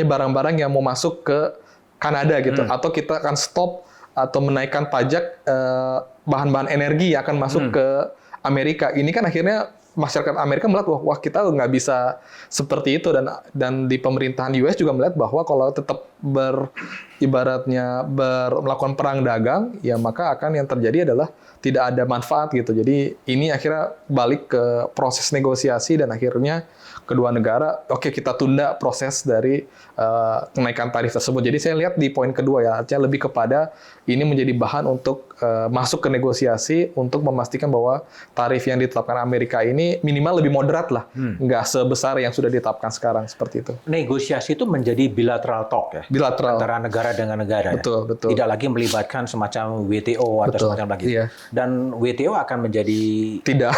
barang-barang yang mau masuk ke Kanada gitu, atau kita akan stop atau menaikkan pajak bahan-bahan energi yang akan masuk ke Amerika. Ini kan akhirnya masyarakat Amerika melihat wah kita nggak bisa seperti itu, dan di pemerintahan US juga melihat bahwa kalau tetap melakukan perang dagang ya maka akan yang terjadi adalah tidak ada manfaat gitu. Jadi ini akhirnya balik ke proses negosiasi, dan akhirnya kedua negara kita tunda proses dari kenaikan tarif tersebut. Jadi saya lihat di poin kedua ya, artinya lebih kepada ini menjadi bahan untuk masuk ke negosiasi untuk memastikan bahwa tarif yang ditetapkan Amerika ini minimal lebih moderat lah, nggak sebesar yang sudah ditetapkan sekarang seperti itu. Negosiasi itu menjadi bilateral talk ya, antara negara dengan negara. Betul. Tidak lagi melibatkan semacam WTO atau semacam lagi. Iya. Dan WTO akan menjadi tidak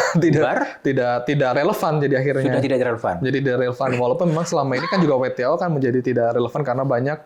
relevan jadi akhirnya. Sudah tidak relevan. Jadi tidak relevan, walaupun memang selama ini kan juga WTO kan menjadi tidak relevan karena banyak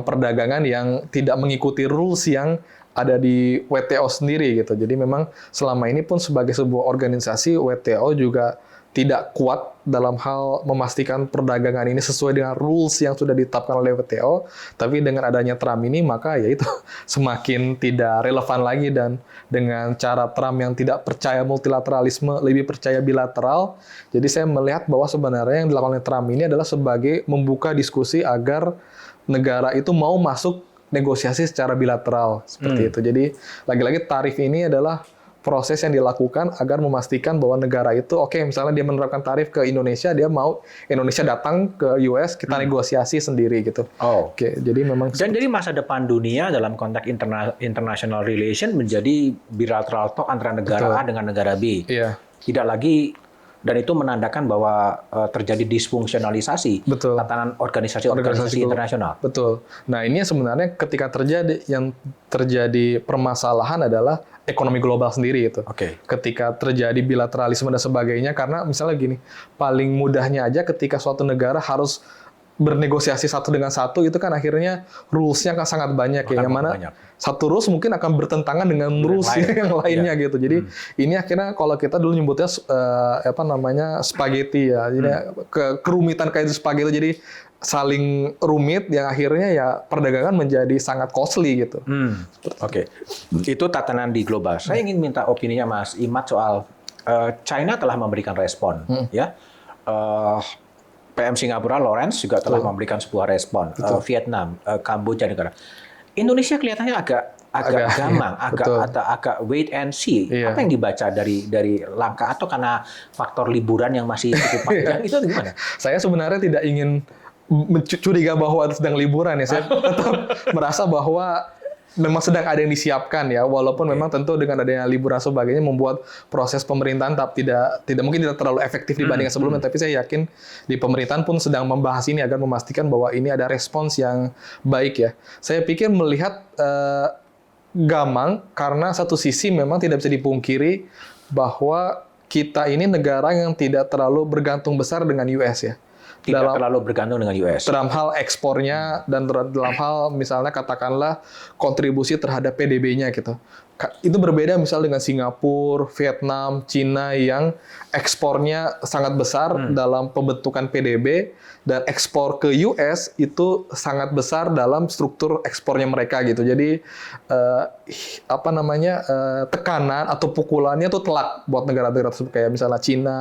perdagangan yang tidak mengikuti rules yang ada di WTO sendiri gitu. Jadi memang selama ini pun sebagai sebuah organisasi WTO juga tidak kuat dalam hal memastikan perdagangan ini sesuai dengan rules yang sudah ditetapkan oleh WTO, tapi dengan adanya Trump ini maka ya itu semakin tidak relevan lagi, dan dengan cara Trump yang tidak percaya multilateralisme, lebih percaya bilateral, jadi saya melihat bahwa sebenarnya yang dilakukan oleh Trump ini adalah sebagai membuka diskusi agar negara itu mau masuk negosiasi secara bilateral seperti itu. Jadi lagi-lagi tarif ini adalah proses yang dilakukan agar memastikan bahwa negara itu, oke, misalnya dia menerapkan tarif ke Indonesia, dia mau Indonesia datang ke US, kita negosiasi sendiri gitu. Oke, jadi memang... Dan jadi masa depan dunia dalam konteks international relation menjadi bilateral talk antara negara A dengan negara B. Iya. Tidak lagi, dan itu menandakan bahwa terjadi disfungsionalisasi tatanan organisasi internasional. Betul. Nah, ini sebenarnya ketika yang terjadi permasalahan adalah ekonomi global sendiri itu. Ketika terjadi bilateralisme dan sebagainya, karena misalnya gini, paling mudahnya aja ketika suatu negara harus bernegosiasi satu dengan satu, itu kan akhirnya rules-nya kan sangat banyak ya, yang mana satu rules mungkin akan bertentangan dengan rules yang lainnya gitu. Jadi ini akhirnya kalau kita dulu nyebutnya spaghetti ya. Jadi kerumitan kayak itu spaghetti, jadi saling rumit yang akhirnya ya perdagangan menjadi sangat costly gitu. Itu tatanan di global. Saya ingin minta opininya Mas Imad soal China telah memberikan respon ya. PM Singapura Lawrence juga telah memberikan sebuah respon. Vietnam, Kamboja negara. Indonesia kelihatannya agak gamang, agak wait and see. Apa yang dibaca dari langkah, atau karena faktor liburan yang masih cukup panjang itu gimana? Saya sebenarnya tidak ingin curiga bahwa sedang liburan ya. Saya tetap merasa bahwa memang sedang ada yang disiapkan ya, walaupun memang tentu dengan adanya liburan sebagainya membuat proses pemerintahan tidak mungkin tidak terlalu efektif dibandingkan sebelumnya, tapi saya yakin di pemerintahan pun sedang membahas ini agar memastikan bahwa ini ada respons yang baik ya. Saya pikir melihat gamang karena satu sisi memang tidak bisa dipungkiri bahwa kita ini negara yang tidak terlalu bergantung besar dengan US ya. Terlalu bergantung dengan US. Dalam hal ekspornya dan dalam hal misalnya katakanlah kontribusi terhadap PDB-nya gitu. Itu berbeda misalnya dengan Singapura, Vietnam, Cina yang ekspornya sangat besar dalam pembentukan PDB, dan ekspor ke US itu sangat besar dalam struktur ekspornya mereka gitu. Jadi tekanan atau pukulannya itu telak buat negara-negara tersebut kayak misalnya Cina,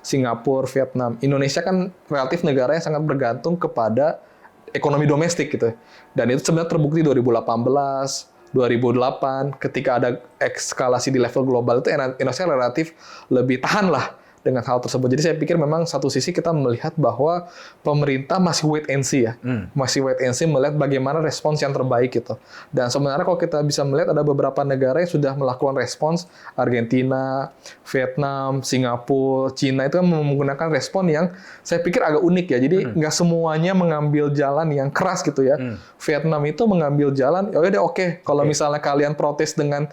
Singapura, Vietnam. Indonesia kan relatif negara yang sangat bergantung kepada ekonomi domestik gitu. Dan itu sebenarnya terbukti 2018, 2008 ketika ada eskalasi di level global itu Indonesia relatif lebih tahan lah dengan hal tersebut. Jadi saya pikir memang satu sisi kita melihat bahwa pemerintah masih wait and see ya. Masih wait and see melihat bagaimana respons yang terbaik gitu. Dan sebenarnya kalau kita bisa melihat ada beberapa negara yang sudah melakukan respons, Argentina, Vietnam, Singapura, Cina itu kan menggunakan respon yang saya pikir agak unik ya. Jadi nggak semuanya mengambil jalan yang keras gitu ya. Vietnam itu mengambil jalan, ya udah oke, kalau misalnya kalian protes dengan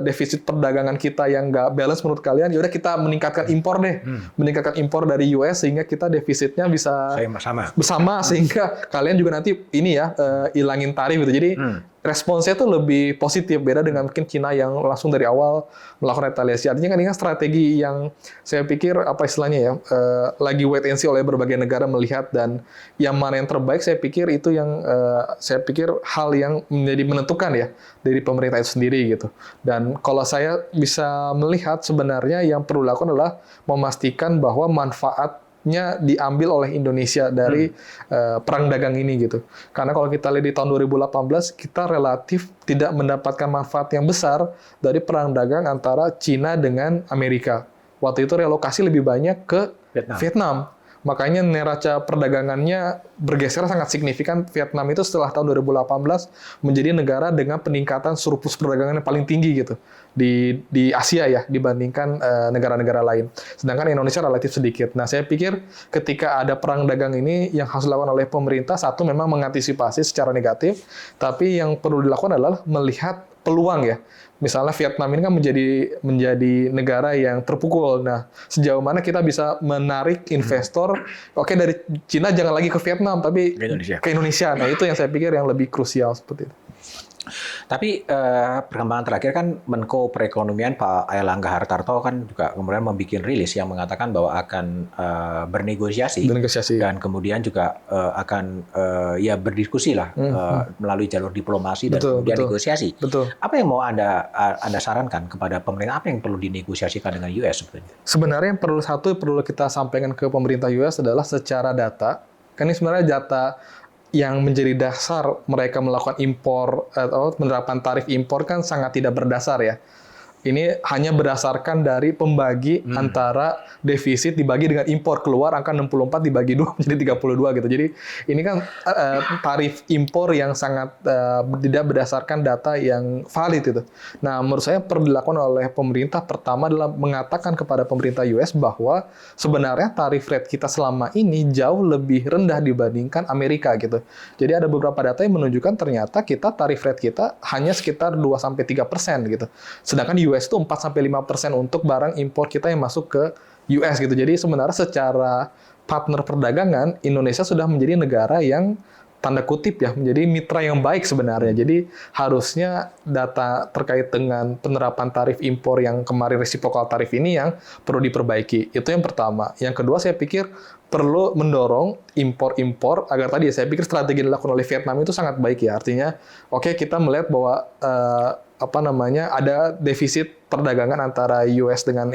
defisit perdagangan kita yang nggak balance menurut kalian, ya udah kita meningkatkan impor deh, meningkatkan impor dari US sehingga kita defisitnya bisa bersama sehingga kalian juga nanti ini ya ilangin tarif gitu. Jadi responsnya tuh lebih positif, beda dengan mungkin Cina yang langsung dari awal melakukan retaliasi. Artinya kan ini kan strategi yang saya pikir apa istilahnya ya, lagi wait and see oleh berbagai negara melihat, dan yang mana yang terbaik saya pikir itu yang saya pikir hal yang menjadi menentukan ya dari pemerintah itu sendiri gitu. Dan kalau saya bisa melihat sebenarnya yang perlu dilakukan adalah memastikan bahwa manfaatnya diambil oleh Indonesia dari perang dagang ini gitu. Karena kalau kita lihat di tahun 2018 kita relatif tidak mendapatkan manfaat yang besar dari perang dagang antara Cina dengan Amerika. Waktu itu relokasi lebih banyak ke Vietnam. Makanya neraca perdagangannya bergeser sangat signifikan. Vietnam itu setelah tahun 2018 menjadi negara dengan peningkatan surplus perdagangan yang paling tinggi gitu di Asia ya dibandingkan negara-negara lain. Sedangkan Indonesia relatif sedikit. Nah, saya pikir ketika ada perang dagang ini yang harus dilakukan oleh pemerintah, satu memang mengantisipasi secara negatif, tapi yang perlu dilakukan adalah melihat peluang ya. Misalnya Vietnam ini kan menjadi negara yang terpukul. Nah, sejauh mana kita bisa menarik investor? Oke, dari Cina jangan lagi ke Vietnam, tapi ke Indonesia. Nah, itu yang saya pikir yang lebih krusial seperti itu. Tapi perkembangan terakhir kan Menko Perekonomian Pak Airlangga Hartarto kan juga kemudian membuat rilis yang mengatakan bahwa akan bernegosiasi dan kemudian juga akan ya berdiskusi lah melalui jalur diplomasi dan kemudian negosiasi. Apa yang mau Anda sarankan kepada pemerintah, apa yang perlu dinegosiasikan dengan US sebetulnya? Sebenarnya yang perlu kita sampaikan ke pemerintah US adalah secara data. Kan ini sebenarnya data yang menjadi dasar mereka melakukan impor atau menerapkan tarif impor kan sangat tidak berdasar ya. Ini hanya berdasarkan dari pembagi antara defisit dibagi dengan impor keluar, angka 64 dibagi 2 menjadi 32 gitu. Jadi ini kan tarif impor yang sangat tidak berdasarkan data yang valid itu. Nah, menurut saya perlu dilakukan oleh pemerintah pertama adalah mengatakan kepada pemerintah US bahwa sebenarnya tarif rate kita selama ini jauh lebih rendah dibandingkan Amerika gitu. Jadi ada beberapa data yang menunjukkan ternyata tarif rate kita hanya sekitar 2-3% gitu. Sedangkan US itu 4-5% untuk barang impor kita yang masuk ke US gitu. Jadi sebenarnya secara partner perdagangan, Indonesia sudah menjadi negara yang tanda kutip ya, menjadi mitra yang baik sebenarnya. Jadi harusnya data terkait dengan penerapan tarif impor yang kemarin reciprocal tarif ini yang perlu diperbaiki. Itu yang pertama. Yang kedua saya pikir perlu mendorong impor-impor agar tadi saya pikir strategi yang dilakukan oleh Vietnam itu sangat baik ya. Artinya oke, kita melihat bahwa ada defisit perdagangan antara US dengan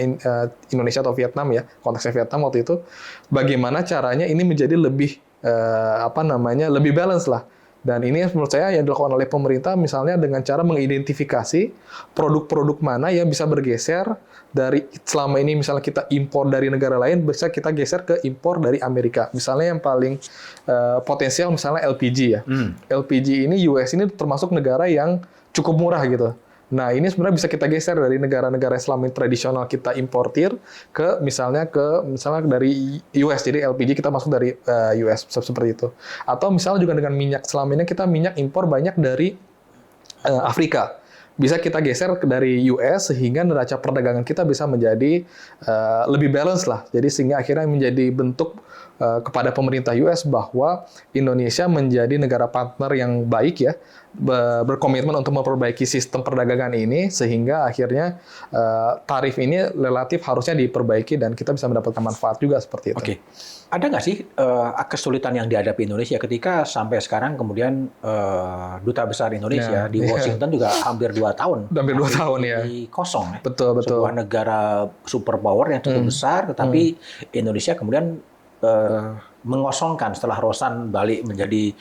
Indonesia atau Vietnam ya, konteksnya Vietnam waktu itu. Bagaimana caranya ini menjadi lebih lebih balance lah. Dan ini menurut saya yang dilakukan oleh pemerintah misalnya dengan cara mengidentifikasi produk-produk mana yang bisa bergeser dari selama ini misalnya kita impor dari negara lain, bisa kita geser ke impor dari Amerika. Misalnya yang paling potensial misalnya LPG ya. LPG ini US ini termasuk negara yang cukup murah gitu. Nah, ini sebenarnya bisa kita geser dari negara-negara Islam yang tradisional kita importir ke misalnya dari US. Jadi LPG kita masuk dari US seperti itu. Atau misalnya juga dengan minyak, selama ini kita minyak impor banyak dari Afrika. Bisa kita geser dari US sehingga neraca perdagangan kita bisa menjadi lebih balance lah. Jadi sehingga akhirnya menjadi bentuk kepada pemerintah US bahwa Indonesia menjadi negara partner yang baik ya, berkomitmen untuk memperbaiki sistem perdagangan ini sehingga akhirnya tarif ini relatif harusnya diperbaiki dan kita bisa mendapatkan manfaat juga seperti itu. Oke. Ada nggak sih kesulitan yang dihadapi Indonesia ketika sampai sekarang kemudian Duta Besar Indonesia di Washington juga hampir 2 tahun. Hampir 2 tahun ya. Kosong ya. Betul. Sebuah negara superpower yang cukup besar, tetapi Indonesia kemudian mengosongkan setelah Rosan balik menjadi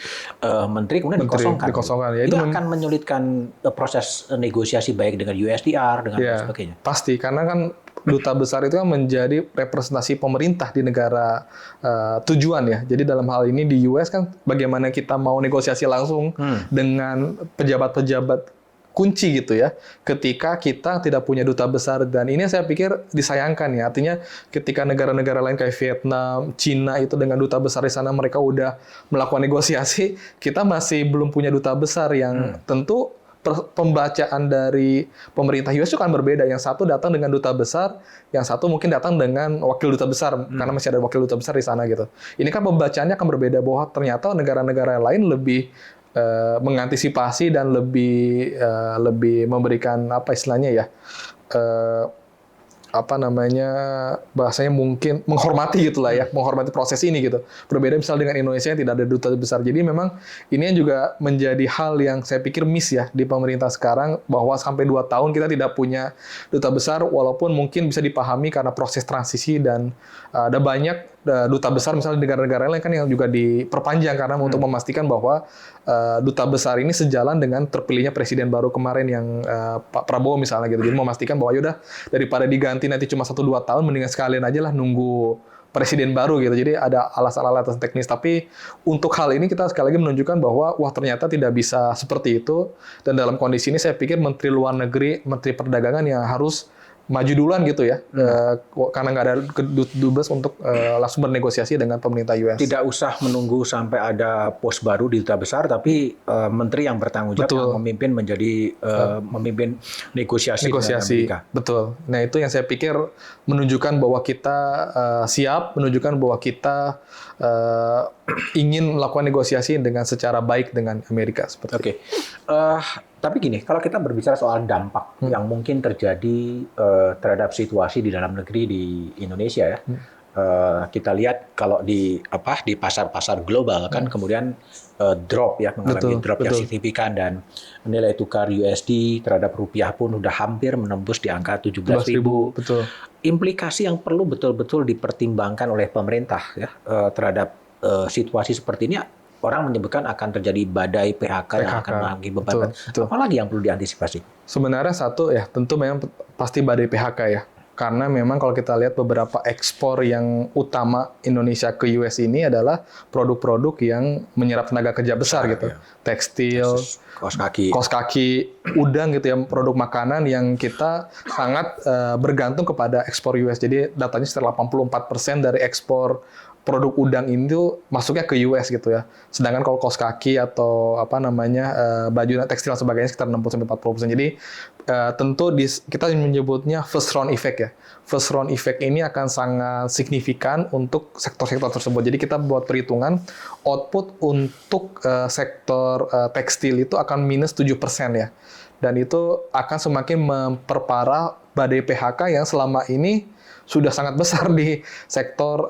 menteri, kemudian dikosongkan. Ya, itu akan menyulitkan proses negosiasi baik dengan USTR, dengan sebagainya. Pasti, karena kan Duta Besar itu kan menjadi representasi pemerintah di negara tujuan ya. Jadi dalam hal ini di US kan bagaimana kita mau negosiasi langsung dengan pejabat-pejabat kunci gitu ya, ketika kita tidak punya duta besar. Dan ini saya pikir disayangkan ya, artinya ketika negara-negara lain kayak Vietnam, Cina itu dengan duta besar di sana mereka udah melakukan negosiasi, kita masih belum punya duta besar yang tentu pembacaan dari pemerintah US itu kan berbeda. Yang satu datang dengan duta besar, yang satu mungkin datang dengan wakil duta besar karena masih ada wakil duta besar di sana gitu. Ini kan pembacaannya akan berbeda bahwa ternyata negara-negara lain lebih mengantisipasi dan lebih memberikan apa istilahnya ya, bahasanya mungkin menghormati gitulah ya, menghormati proses ini gitu. Berbeda misal dengan Indonesia yang tidak ada duta besar. Jadi memang ini juga menjadi hal yang saya pikir miss ya di pemerintah sekarang, bahwa sampai 2 tahun kita tidak punya duta besar, walaupun mungkin bisa dipahami karena proses transisi dan ada banyak duta besar misalnya di negara-negara lain kan yang juga diperpanjang karena untuk memastikan bahwa duta besar ini sejalan dengan terpilihnya presiden baru kemarin yang Pak Prabowo misalnya gitu. Jadi memastikan bahwa yaudah daripada diganti nanti cuma 1-2 tahun, mendingan sekalian aja lah nunggu presiden baru gitu. Jadi ada alasan-alasan teknis. Tapi untuk hal ini kita sekali lagi menunjukkan bahwa wah ternyata tidak bisa seperti itu. Dan dalam kondisi ini saya pikir Menteri Luar Negeri, Menteri Perdagangan yang harus maju duluan gitu ya, karena nggak ada dubes untuk langsung bernegosiasi dengan pemerintah US. Tidak usah menunggu sampai ada pos baru di duta besar, tapi menteri yang bertanggung jawab yang memimpin memimpin negosiasi dengan Amerika. Betul. Nah itu yang saya pikir menunjukkan bahwa kita siap, menunjukkan bahwa kita ingin melakukan negosiasi dengan secara baik dengan Amerika seperti itu. Tapi gini, kalau kita berbicara soal dampak yang mungkin terjadi terhadap situasi di dalam negeri di Indonesia ya, kita lihat kalau di pasar-pasar global kan kemudian drop ya, mengalami drop yang signifikan, dan nilai tukar USD terhadap rupiah pun udah hampir menembus di angka 17.000. Betul. Implikasi yang perlu betul-betul dipertimbangkan oleh pemerintah ya terhadap situasi seperti ini. Orang menyebutkan akan terjadi badai PHK yang akan mengakibatkan. Apalagi yang perlu diantisipasi? Sebenarnya satu ya, tentu memang pasti badai PHK ya. Karena memang kalau kita lihat beberapa ekspor yang utama Indonesia ke US ini adalah produk-produk yang menyerap tenaga kerja besar gitu. Tekstil, kaos kaki, udang gitu ya, produk makanan yang kita sangat bergantung kepada ekspor US. Jadi datanya sekitar 84% dari ekspor produk udang itu masuknya ke US gitu ya. Sedangkan kalau kaos kaki atau baju tekstil dan sebagainya sekitar 60-40%. Jadi tentu kita menyebutnya first round effect ya. First round effect ini akan sangat signifikan untuk sektor-sektor tersebut. Jadi kita buat perhitungan output untuk sektor tekstil itu akan minus 7% ya. Dan itu akan semakin memperparah badai PHK yang selama ini sudah sangat besar di sektor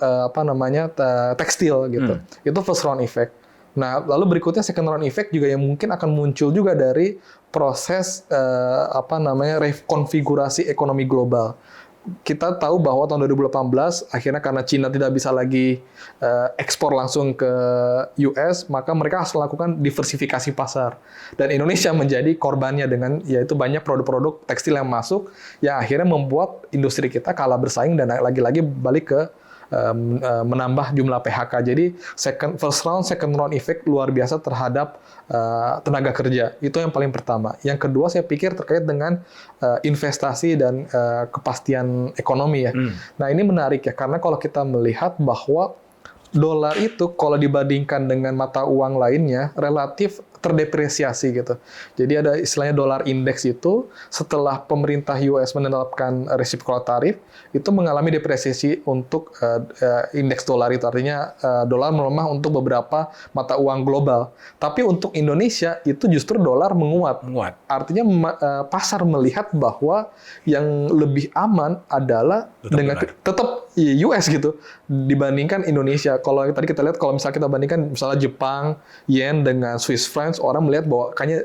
tekstil gitu. Itu first round effect. Nah, lalu berikutnya second round effect juga yang mungkin akan muncul juga dari proses rekonfigurasi ekonomi global. Kita tahu bahwa tahun 2018 akhirnya karena Cina tidak bisa lagi ekspor langsung ke US, maka mereka harus melakukan diversifikasi pasar. Dan Indonesia menjadi korbannya dengan yaitu banyak produk-produk tekstil yang masuk yang akhirnya membuat industri kita kalah bersaing dan lagi-lagi balik ke menambah jumlah PHK. Jadi first round, second round effect luar biasa terhadap tenaga kerja. Itu yang paling pertama. Yang kedua saya pikir terkait dengan investasi dan kepastian ekonomi ya. Nah ini menarik ya, karena kalau kita melihat bahwa dolar itu kalau dibandingkan dengan mata uang lainnya relatif terdepresiasi gitu. Jadi ada istilahnya dolar index itu setelah pemerintah US menetapkan reciprocal tarif itu mengalami depresiasi untuk indeks dolar itu. Artinya dolar melemah untuk beberapa mata uang global. Tapi untuk Indonesia itu justru dolar menguat. Artinya pasar melihat bahwa yang lebih aman adalah tetap US gitu dibandingkan Indonesia. Kalau tadi kita lihat kalau misalnya kita bandingkan misalnya Jepang, yen dengan Swiss franc, orang melihat bahwa kayaknya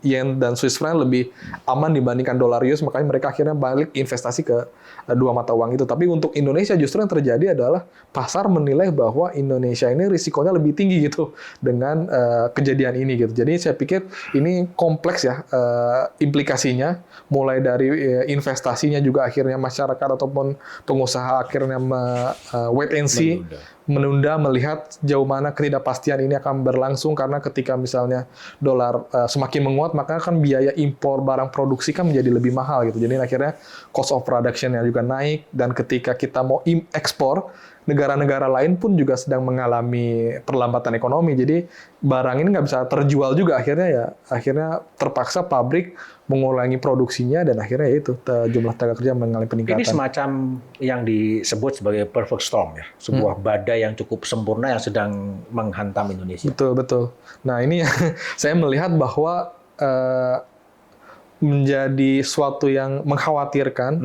yen dan Swiss franc lebih aman dibandingkan dolar US, makanya mereka akhirnya balik investasi ke dua mata uang itu. Tapi untuk Indonesia justru yang terjadi adalah pasar menilai bahwa Indonesia ini risikonya lebih tinggi gitu dengan kejadian ini gitu. Jadi saya pikir ini kompleks ya implikasinya, mulai dari investasinya juga akhirnya masyarakat ataupun pengusaha akhirnya wait and see, menunda melihat jauh mana ketidakpastian ini akan berlangsung, karena ketika misalnya dolar semakin menguat maka kan biaya impor barang produksi kan menjadi lebih mahal gitu. Jadi akhirnya cost of production-nya juga naik, dan ketika kita mau ekspor, negara-negara lain pun juga sedang mengalami perlambatan ekonomi. Jadi barang ini nggak bisa terjual juga, akhirnya terpaksa pabrik mengurangi produksinya, dan akhirnya itu jumlah tenaga kerja mengalami peningkatan. Ini semacam yang disebut sebagai perfect storm ya, sebuah badai yang cukup sempurna yang sedang menghantam Indonesia. Betul. Nah ini saya melihat bahwa menjadi suatu yang mengkhawatirkan.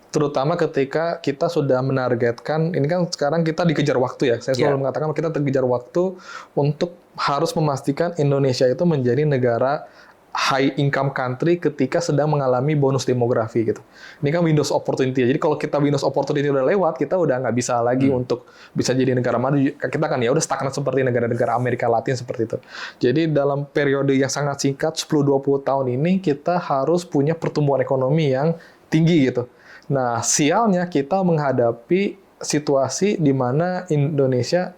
Terutama ketika kita sudah menargetkan, ini kan sekarang kita dikejar waktu ya. Saya selalu mengatakan kita dikejar waktu untuk harus memastikan Indonesia itu menjadi negara high income country ketika sedang mengalami bonus demografi gitu. Ini kan windows opportunity. Jadi kalau kita windows opportunity udah lewat, kita udah nggak bisa lagi untuk bisa jadi negara maju. Kita kan ya udah stagnan seperti negara-negara Amerika Latin seperti itu. Jadi dalam periode yang sangat singkat 10-20 tahun ini kita harus punya pertumbuhan ekonomi yang tinggi gitu. Nah, sialnya kita menghadapi situasi di mana Indonesia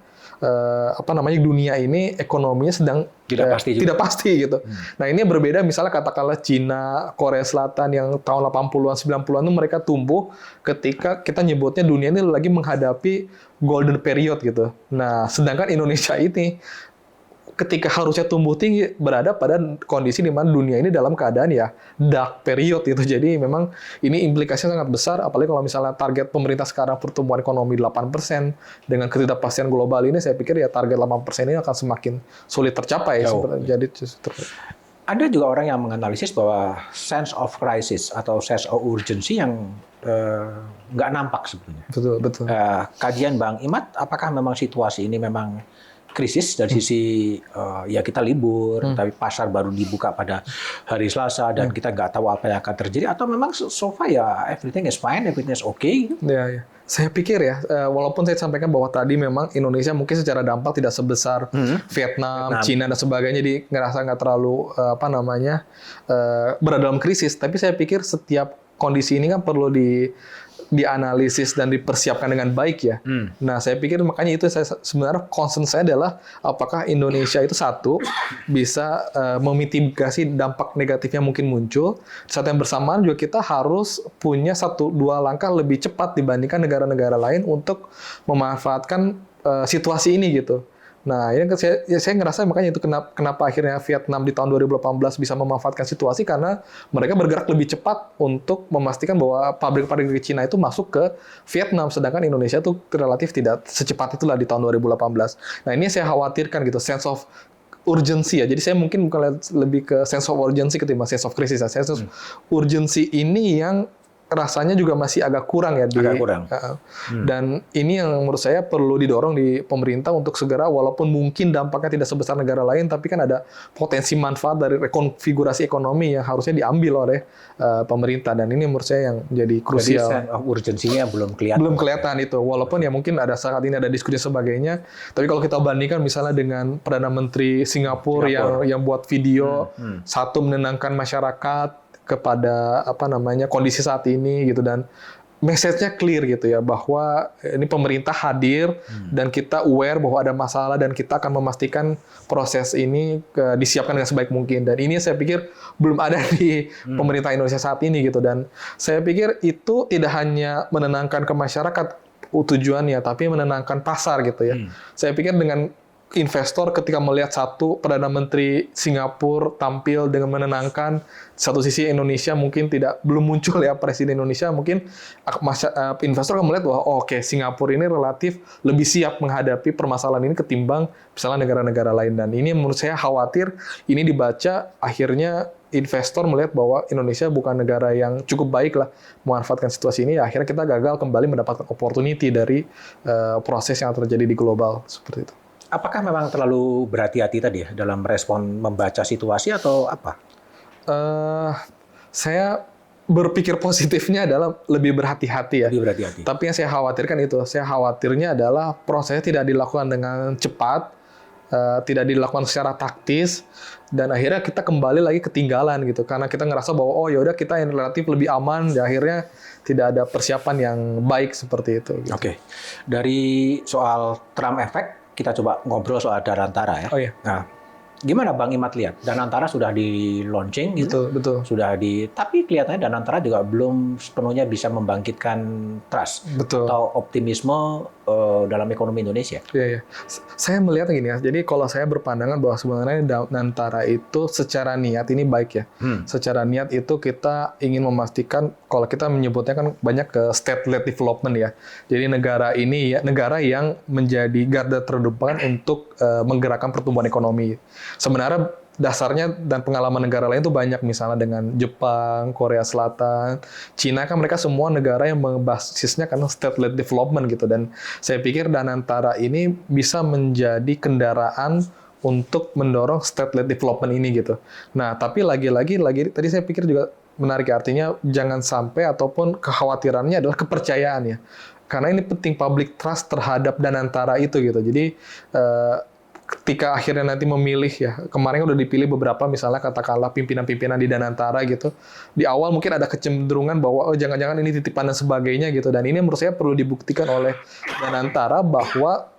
dunia ini ekonominya sedang tidak pasti gitu. Nah, ini berbeda misalnya katakanlah Cina, Korea Selatan yang tahun 80-an 90-an itu mereka tumbuh ketika kita nyebutnya dunia ini lagi menghadapi golden period gitu. Nah, sedangkan Indonesia ini ketika harusnya tumbuh tinggi berada pada kondisi di mana dunia ini dalam keadaan ya dark period gitu. Jadi memang ini implikasinya sangat besar, apalagi kalau misalnya target pemerintah sekarang pertumbuhan ekonomi 8%, dengan ketidakpastian global ini saya pikir ya target 8% ini akan semakin sulit tercapai. Jadi ada juga orang yang menganalisis bahwa sense of crisis atau sense of urgency yang nggak nampak sebetulnya. Betul. Kajian Bang Imad, apakah memang situasi ini memang krisis dari sisi ya kita libur, tapi pasar baru dibuka pada hari Selasa dan kita nggak tahu apa yang akan terjadi, atau memang so far ya everything is fine, everything is okay? Ya. Saya pikir ya, walaupun saya sampaikan bahwa tadi memang Indonesia mungkin secara dampak tidak sebesar Vietnam, Cina dan sebagainya, di ngerasa nggak terlalu berada dalam krisis, tapi saya pikir setiap kondisi ini kan perlu dianalisis dan dipersiapkan dengan baik ya. Nah, saya pikir makanya itu sebenarnya concern saya adalah apakah Indonesia itu satu bisa memitigasi dampak negatifnya mungkin muncul. Saat yang bersamaan juga kita harus punya 1-2 langkah lebih cepat dibandingkan negara-negara lain untuk memanfaatkan situasi ini gitu. Nah, ini saya ngerasa makanya itu kenapa akhirnya Vietnam di tahun 2018 bisa memanfaatkan situasi, karena mereka bergerak lebih cepat untuk memastikan bahwa pabrik-pabrik di Cina itu masuk ke Vietnam, sedangkan Indonesia itu relatif tidak secepat itulah di tahun 2018. Nah, ini saya khawatirkan gitu, sense of urgency ya. Jadi saya mungkin bukan lebih ke sense of urgency ketimbang sense of crisis. Sense of urgency ini yang rasanya juga masih agak kurang ya. Dan ini yang menurut saya perlu didorong di pemerintah untuk segera, walaupun mungkin dampaknya tidak sebesar negara lain, tapi kan ada potensi manfaat dari rekonfigurasi ekonomi yang harusnya diambil oleh pemerintah. Dan ini menurut saya yang jadi krusial. Jadi sense of urgency-nya belum kelihatan. Belum kelihatan itu, walaupun ya mungkin saat ini ada diskusi sebagainya. Tapi kalau kita bandingkan misalnya dengan Perdana Menteri Singapura. yang buat video satu menenangkan masyarakat kepada kondisi saat ini gitu, dan message-nya clear gitu ya, bahwa ini pemerintah hadir dan kita aware bahwa ada masalah dan kita akan memastikan proses ini disiapkan dengan sebaik mungkin. Dan ini saya pikir belum ada di pemerintah Indonesia saat ini gitu, dan saya pikir itu tidak hanya menenangkan ke masyarakat tujuannya, tapi menenangkan pasar gitu ya. Saya pikir dengan investor ketika melihat Perdana Menteri Singapura tampil dengan menenangkan, satu sisi Indonesia mungkin belum muncul ya Presiden Indonesia, mungkin investor akan melihat bahwa oke, Singapura ini relatif lebih siap menghadapi permasalahan ini ketimbang misalnya negara-negara lain. Dan ini menurut saya khawatir ini dibaca akhirnya investor melihat bahwa Indonesia bukan negara yang cukup baik lah memanfaatkan situasi ini, akhirnya kita gagal kembali mendapatkan opportunity dari proses yang terjadi di global seperti itu. Apakah memang terlalu berhati-hati tadi ya dalam respon membaca situasi atau apa? Saya berpikir positifnya adalah lebih berhati-hati ya. Lebih berhati-hati. Tapi yang saya khawatirkan itu, saya khawatirnya adalah prosesnya tidak dilakukan dengan cepat, tidak dilakukan secara taktis, dan akhirnya kita kembali lagi ketinggalan gitu, karena kita ngerasa bahwa oh ya udah kita yang relatif lebih aman, dan akhirnya tidak ada persiapan yang baik seperti itu. Gitu. Oke. Dari soal Trump effect, kita coba ngobrol soal Danantara ya. Oh iya. Nah, gimana Bang Imad lihat? Danantara sudah di launching gitu. Betul. Tapi kelihatannya Danantara juga belum sepenuhnya bisa membangkitkan trust atau optimisme dalam ekonomi Indonesia. Iya. Saya melihat gini ya. Jadi kalau saya berpandangan bahwa sebenarnya Danantara itu secara niat ini baik ya. Secara niat itu kita ingin memastikan, kalau kita menyebutnya kan banyak ke state-led development ya. Jadi negara ini ya negara yang menjadi garda terdepan untuk menggerakkan pertumbuhan ekonomi. Sebenarnya dasarnya dan pengalaman negara lain itu banyak, misalnya dengan Jepang, Korea Selatan, Cina, kan mereka semua negara yang basisnya karena state-led development gitu. Dan saya pikir Danantara ini bisa menjadi kendaraan untuk mendorong state-led development ini gitu. Nah, tapi lagi-lagi tadi saya pikir juga menarik, artinya jangan sampai, ataupun kekhawatirannya adalah kepercayaan ya. Karena ini penting public trust terhadap Danantara itu gitu. Jadi ketika akhirnya nanti memilih ya, kemarin udah dipilih beberapa misalnya katakanlah pimpinan-pimpinan di Danantara gitu. Di awal mungkin ada kecenderungan bahwa oh jangan-jangan ini titipan dan sebagainya gitu. Dan ini menurut saya perlu dibuktikan oleh Danantara bahwa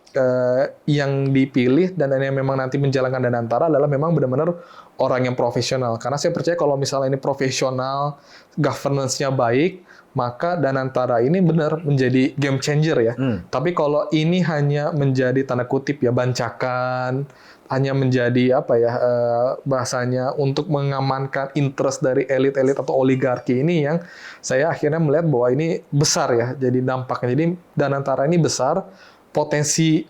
yang dipilih dan yang memang nanti menjalankan Danantara adalah memang benar-benar orang yang profesional. Karena saya percaya kalau misalnya ini profesional, governance-nya baik, maka Danantara ini benar menjadi game changer ya. Tapi kalau ini hanya menjadi tanda kutip ya bancakan, hanya menjadi apa ya bahasanya untuk mengamankan interest dari elit-elit atau oligarki ini yang saya akhirnya melihat bahwa ini besar ya. Jadi dampaknya. Jadi Danantara ini besar, potensi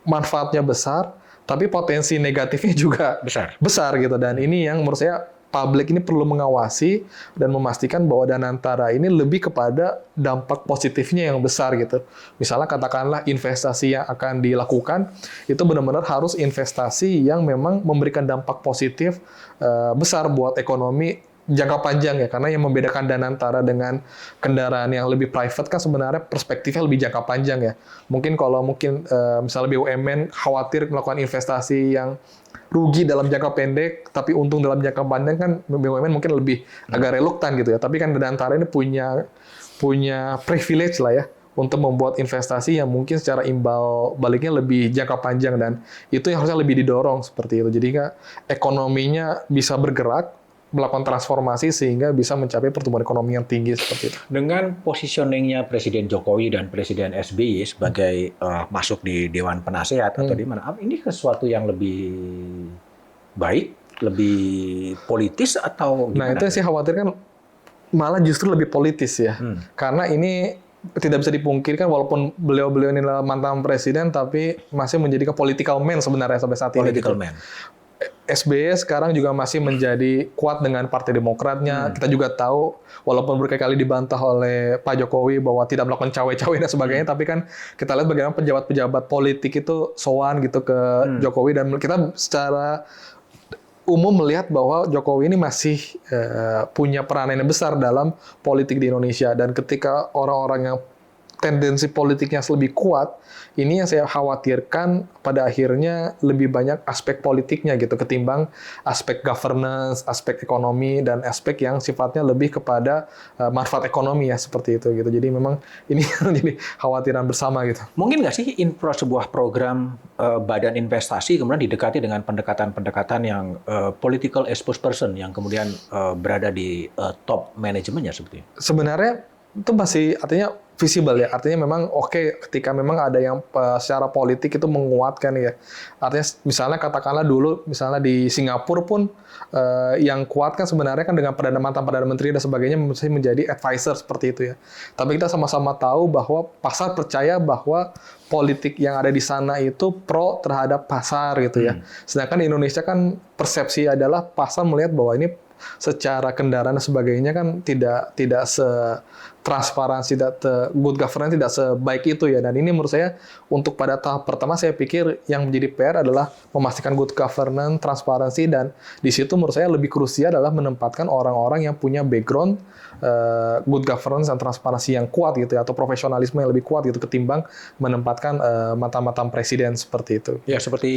manfaatnya besar, tapi potensi negatifnya juga besar gitu. Dan ini yang menurut saya publik ini perlu mengawasi dan memastikan bahwa Danantara ini lebih kepada dampak positifnya yang besar gitu. Misalnya katakanlah investasi yang akan dilakukan itu benar-benar harus investasi yang memang memberikan dampak positif besar buat ekonomi jangka panjang ya, karena yang membedakan Danantara dengan kendaraan yang lebih private kan sebenarnya perspektifnya lebih jangka panjang ya. Mungkin kalau misalnya BUMN khawatir melakukan investasi yang rugi dalam jangka pendek, tapi untung dalam jangka panjang kan BUMN mungkin lebih agak reluktan gitu ya. Tapi kan Danantara ini punya privilege lah ya untuk membuat investasi yang mungkin secara imbal baliknya lebih jangka panjang dan itu yang harusnya lebih didorong seperti itu. Jadi ekonominya bisa bergerak, melakukan transformasi sehingga bisa mencapai pertumbuhan ekonomi yang tinggi seperti itu. Dengan positioningnya Presiden Jokowi dan Presiden SBY sebagai masuk di Dewan Penasehat atau di mana, ini sesuatu yang lebih baik, lebih politis atau gimana? Nah itu yang saya khawatirkan malah justru lebih politis ya, karena ini tidak bisa dipungkirkan walaupun beliau ini adalah mantan presiden tapi masih menjadi political man sebenarnya sampai saat ini. Political man. SBY sekarang juga masih menjadi kuat dengan Partai Demokratnya. Kita juga tahu, walaupun berkali-kali dibantah oleh Pak Jokowi bahwa tidak melakukan cawe-cawe dan sebagainya, tapi kan kita lihat bagaimana pejabat-pejabat politik itu sowan gitu ke Jokowi, dan kita secara umum melihat bahwa Jokowi ini masih punya peranan yang besar dalam politik di Indonesia. Dan ketika orang-orang yang tendensi politiknya lebih kuat, ini yang saya khawatirkan pada akhirnya lebih banyak aspek politiknya gitu ketimbang aspek governance, aspek ekonomi dan aspek yang sifatnya lebih kepada manfaat ekonomi ya seperti itu gitu. Jadi memang ini jadi khawatiran bersama gitu. Mungkin nggak sih sebuah program badan investasi kemudian didekati dengan pendekatan-pendekatan yang political exposed person yang kemudian berada di top manajemennya seperti itu? Sebenarnya itu masih artinya visible ya, artinya memang oke ketika memang ada yang secara politik itu menguatkan ya. Artinya misalnya katakanlah dulu misalnya di Singapura pun yang kuat kan sebenarnya kan dengan mantan perdana menteri dan sebagainya mesti menjadi advisor seperti itu ya. Tapi kita sama-sama tahu bahwa pasar percaya bahwa politik yang ada di sana itu pro terhadap pasar gitu ya. Sedangkan di Indonesia kan persepsi adalah pasar melihat bahwa ini secara kendaraan dan sebagainya kan tidak transparansi, good governance tidak sebaik itu ya. Dan ini menurut saya untuk pada tahap pertama saya pikir yang menjadi PR adalah memastikan good governance, transparansi, dan di situ menurut saya lebih krusial adalah menempatkan orang-orang yang punya background good governance dan transparansi yang kuat gitu ya, atau profesionalisme yang lebih kuat gitu ketimbang menempatkan mantan-mantan presiden seperti itu. Ya seperti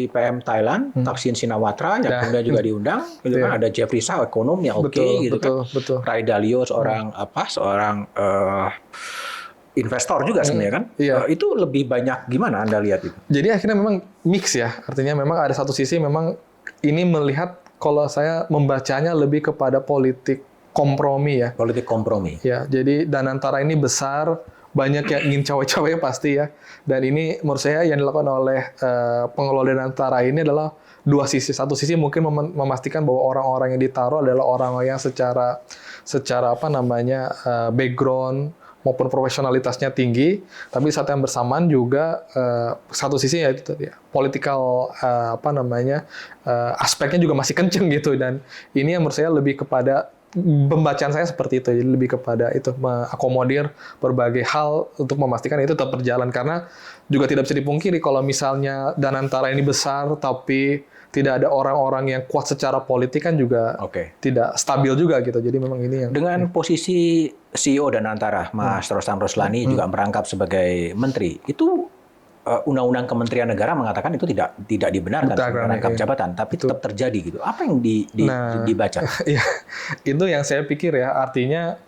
PM Thailand, Thaksin Shinawatra yang kemudian juga diundang, itu kan ada Jeffrey Sachs ekonom yang oke gitu kan. Betul. Ray Dalio seorang investor juga sebenarnya kan. Iya. Itu lebih banyak gimana Anda lihat itu? Jadi akhirnya memang mix ya. Artinya memang ada satu sisi memang ini melihat kalau saya membacanya lebih kepada politik kompromi ya. Politik kompromi. Ya, jadi Danantara ini besar, banyak yang ingin cawe-cawe pasti ya. Dan ini menurut saya yang dilakukan oleh pengelola Danantara ini adalah dua sisi. Satu sisi mungkin memastikan bahwa orang-orang yang ditaruh adalah orang yang secara background maupun profesionalitasnya tinggi, tapi saat yang bersamaan juga satu sisi ya itu tadi ya, political aspeknya juga masih kenceng gitu. Dan ini yang menurut saya lebih kepada pembacaan saya seperti itu, jadi lebih kepada itu mengakomodir berbagai hal untuk memastikan itu tetap berjalan, karena juga tidak bisa dipungkiri kalau misalnya Danantara ini besar tapi tidak ada orang-orang yang kuat secara politik kan juga tidak stabil juga gitu. Jadi memang ini yang dengan posisi CEO Danantara Mas Rostam Roslani juga merangkap sebagai menteri, itu Undang-Undang Kementerian Negara mengatakan itu tidak dibenarkan merangkap jabatan, tapi tetap terjadi gitu. Apa yang dibaca? Ya, itu yang saya pikir ya. Artinya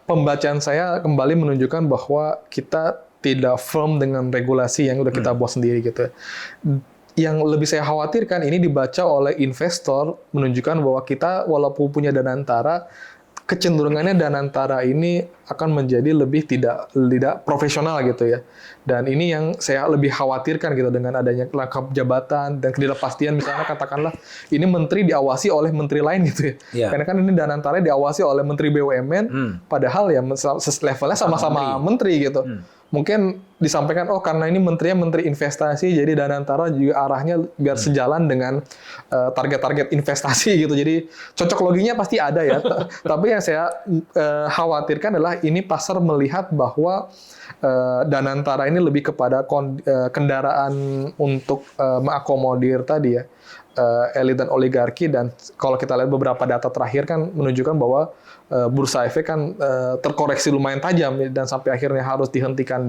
pembacaan saya kembali menunjukkan bahwa kita tidak firm dengan regulasi yang udah kita buat sendiri gitu. Yang lebih saya khawatirkan ini dibaca oleh investor menunjukkan bahwa kita walaupun punya Danantara, kecenderungannya Danantara ini akan menjadi lebih tidak profesional gitu ya. Dan ini yang saya lebih khawatirkan gitu dengan adanya rangkap jabatan dan ketidakpastian, misalnya katakanlah ini menteri diawasi oleh menteri lain gitu ya. Iya. Karena kan ini Danantara diawasi oleh menteri BUMN, padahal ya levelnya sama-sama menteri gitu. Mungkin disampaikan, oh karena ini menterinya menteri investasi, jadi Danantara juga arahnya biar sejalan dengan target-target investasi gitu. Jadi cocok loginya pasti ada ya. Tapi yang saya khawatirkan adalah ini pasar melihat bahwa Danantara ini lebih kepada kendaraan untuk mengakomodir tadi ya, elit dan oligarki. Dan kalau kita lihat beberapa data terakhir kan menunjukkan bahwa bursa efek kan terkoreksi lumayan tajam dan sampai akhirnya harus dihentikan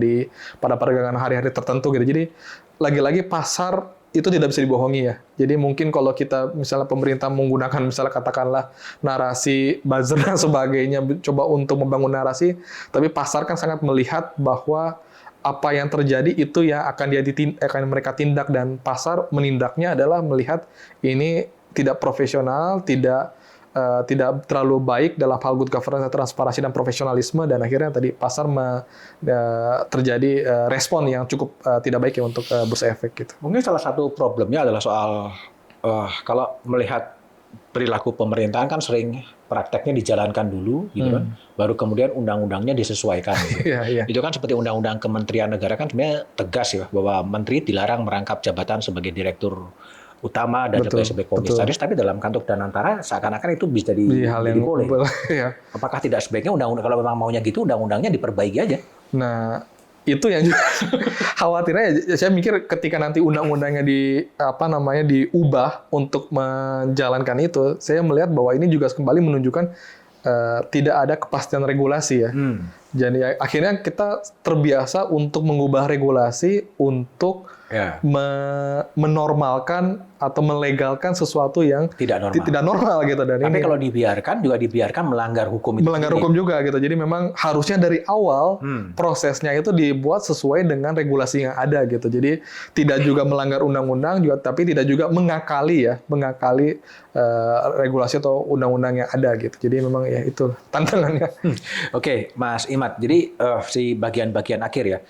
pada perdagangan hari-hari tertentu gitu. Jadi lagi-lagi pasar itu tidak bisa dibohongi ya. Jadi mungkin kalau kita misalnya pemerintah menggunakan misalnya katakanlah narasi buzzer dan sebagainya coba untuk membangun narasi, tapi pasar kan sangat melihat bahwa apa yang terjadi itu yang akan mereka tindak, dan pasar menindaknya adalah melihat ini tidak profesional, tidak terlalu baik dalam hal good governance, transparansi dan profesionalisme, dan akhirnya tadi pasar terjadi respon yang cukup tidak baik ya untuk bursa efek gitu. Mungkin salah satu problemnya adalah soal kalau melihat perilaku pemerintahan kan sering prakteknya dijalankan dulu gitu kan, baru kemudian undang-undangnya disesuaikan gitu. Itu kan seperti undang-undang Kementerian Negara kan sebenarnya tegas ya bahwa menteri dilarang merangkap jabatan sebagai direktur utama dan juga sebagai komisaris, tapi dalam kantor Danantara seakan-akan itu bisa jadi boleh. Ya. Apakah tidak sebaiknya undang-undang kalau memang maunya gitu undang-undangnya diperbaiki aja? Nah, itu yang juga khawatirnya. Saya mikir ketika nanti undang-undangnya diubah untuk menjalankan itu, saya melihat bahwa ini juga kembali menunjukkan tidak ada kepastian regulasi ya. Jadi akhirnya kita terbiasa untuk mengubah regulasi untuk menormalkan atau melegalkan sesuatu yang tidak normal gitu. Dan tapi kalau dibiarkan melanggar hukum itu. Melanggar hukum juga gitu. Jadi memang harusnya dari awal prosesnya itu dibuat sesuai dengan regulasi yang ada gitu. Jadi tidak juga melanggar undang-undang juga, tapi tidak juga mengakali regulasi atau undang-undang yang ada gitu. Jadi memang ya itu tantangannya. Oke, Mas Imad. Jadi si bagian-bagian akhir ya.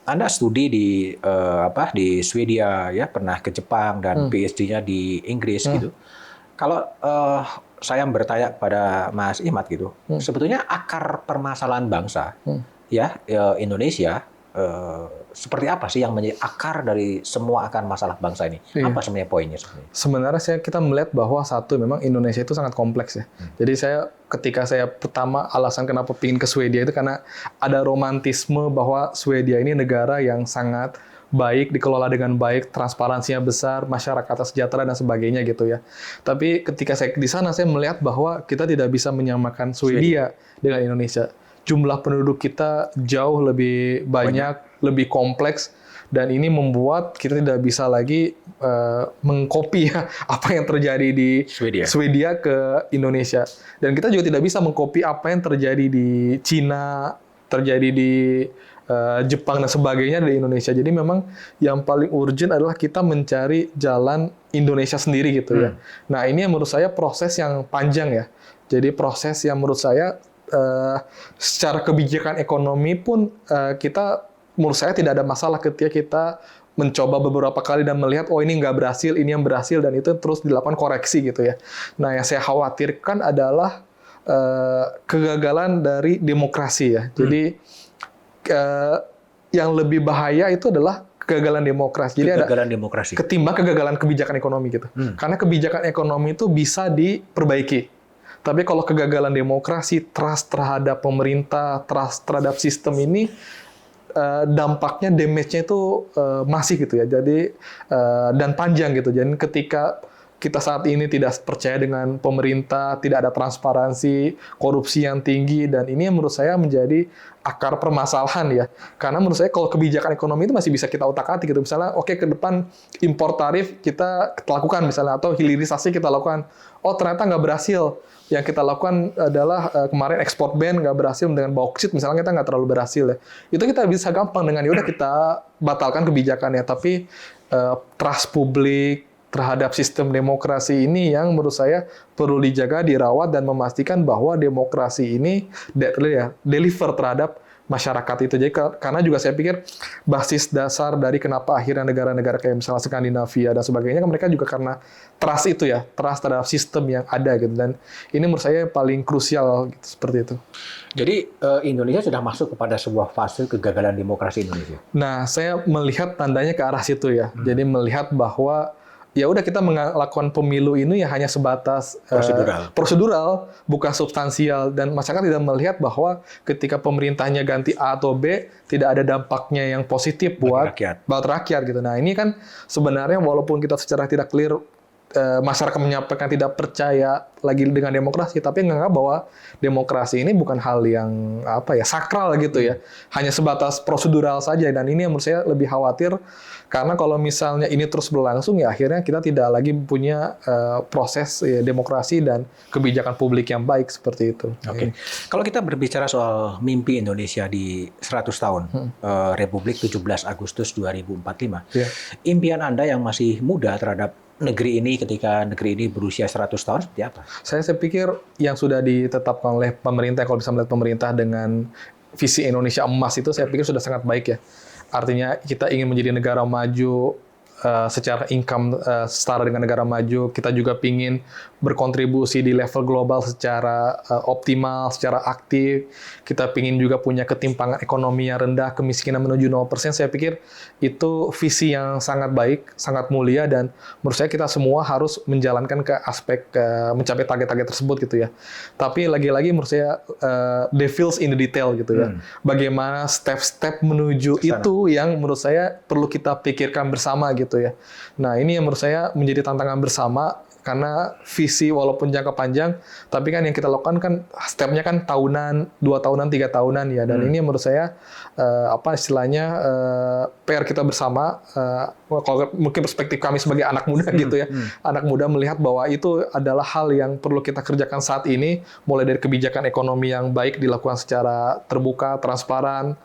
Anda studi di Swedia ya, pernah ke Jepang dan PhD-nya di Inggris gitu. Kalau saya bertanya kepada Mas Imad gitu, sebetulnya akar permasalahan bangsa ya Indonesia seperti apa sih yang menjadi akar dari semua akar masalah bangsa ini? Apa sebenarnya poinnya sebenarnya? Sebenarnya kita melihat bahwa satu memang Indonesia itu sangat kompleks ya. Jadi ketika saya pertama alasan kenapa pingin ke Swedia itu karena ada romantisme bahwa Swedia ini negara yang sangat baik, dikelola dengan baik, transparansinya besar, masyarakatnya sejahtera dan sebagainya gitu ya. Tapi ketika saya di sana saya melihat bahwa kita tidak bisa menyamakan Swedia dengan Indonesia. Jumlah penduduk kita jauh lebih banyak, lebih kompleks, dan ini membuat kita tidak bisa lagi mengcopy apa yang terjadi di Swedia ke Indonesia. Dan kita juga tidak bisa mengcopy apa yang terjadi di Cina, terjadi di Jepang dan sebagainya di Indonesia. Jadi memang yang paling urgent adalah kita mencari jalan Indonesia sendiri gitu ya. Nah ini yang menurut saya proses yang panjang ya. Jadi proses yang menurut saya secara kebijakan ekonomi pun menurut saya tidak ada masalah ketika kita mencoba beberapa kali dan melihat oh ini nggak berhasil, ini yang berhasil, dan itu terus dilakukan koreksi gitu ya. Nah yang saya khawatirkan adalah kegagalan dari demokrasi ya. Jadi yang lebih bahaya itu adalah kegagalan demokrasi. Jadi kegagalan demokrasi ketimbang kegagalan kebijakan ekonomi gitu. Karena kebijakan ekonomi itu bisa diperbaiki. Tapi kalau kegagalan demokrasi, trust terhadap pemerintah, trust terhadap sistem ini, dampaknya, damage-nya itu masih gitu ya. Jadi dan panjang gitu. Jadi ketika kita saat ini tidak percaya dengan pemerintah, tidak ada transparansi, korupsi yang tinggi, dan ini yang menurut saya menjadi akar permasalahan ya. Karena menurut saya kalau kebijakan ekonomi itu masih bisa kita utak-atik gitu. Misalnya, oke, ke depan impor tarif kita lakukan misalnya, atau hilirisasi kita lakukan. Oh, ternyata nggak berhasil. Yang kita lakukan adalah kemarin ekspor ban nggak berhasil dengan bauksit, misalnya kita nggak terlalu berhasil ya. Itu kita bisa gampang dengan yaudah kita batalkan kebijakannya. Tapi trust publik terhadap sistem demokrasi ini yang menurut saya perlu dijaga, dirawat, dan memastikan bahwa demokrasi ini deliver terhadap masyarakat itu. Jadi karena juga saya pikir basis dasar dari kenapa akhirnya negara-negara kayak misalnya Skandinavia dan sebagainya, mereka juga karena trust itu ya, trust terhadap sistem yang ada gitu. Dan ini menurut saya paling krusial gitu, seperti itu. Jadi Indonesia sudah masuk kepada sebuah fase kegagalan demokrasi Indonesia. Nah, saya melihat tandanya ke arah situ ya. Jadi melihat bahwa ya udah kita melakukan pemilu ini ya hanya sebatas prosedural, bukan substansial, dan masyarakat tidak melihat bahwa ketika pemerintahnya ganti A atau B tidak ada dampaknya yang positif buat rakyat gitu. Nah, ini kan sebenarnya walaupun kita secara tidak clear masyarakat menyampaikan tidak percaya lagi dengan demokrasi, tapi menganggap bahwa demokrasi ini bukan hal yang sakral gitu ya, hanya sebatas prosedural saja. Dan ini yang menurut saya lebih khawatir, karena kalau misalnya ini terus berlangsung ya akhirnya kita tidak lagi punya proses demokrasi dan kebijakan publik yang baik seperti itu. Oke. Kalau kita berbicara soal mimpi Indonesia di 100 tahun Republik 17 Agustus 2045, impian Anda yang masih muda terhadap negeri ini ketika negeri ini berusia 100 tahun seperti apa? Saya pikir yang sudah ditetapkan oleh pemerintah, kalau bisa melihat pemerintah dengan visi Indonesia emas itu, saya pikir sudah sangat baik ya. Artinya kita ingin menjadi negara maju secara income setara dengan negara maju. Kita juga ingin berkontribusi di level global secara optimal, secara aktif. Kita ingin juga punya ketimpangan ekonomi yang rendah, kemiskinan menuju 0%. Saya pikir itu visi yang sangat baik, sangat mulia, dan menurut saya kita semua harus menjalankan ke aspek mencapai target-target tersebut gitu ya. Tapi lagi-lagi menurut saya devils in the detail gitu ya. Bagaimana step-step menuju itu yang menurut saya perlu kita pikirkan bersama gitu ya. Nah, ini yang menurut saya menjadi tantangan bersama, karena visi walaupun jangka panjang, tapi kan yang kita lakukan kan stepnya kan tahunan, 2 tahunan, 3 tahunan ya. Dan ini menurut saya PR kita bersama. Kalau mungkin perspektif kami sebagai anak muda gitu ya, anak muda melihat bahwa itu adalah hal yang perlu kita kerjakan saat ini, mulai dari kebijakan ekonomi yang baik dilakukan secara terbuka, transparan,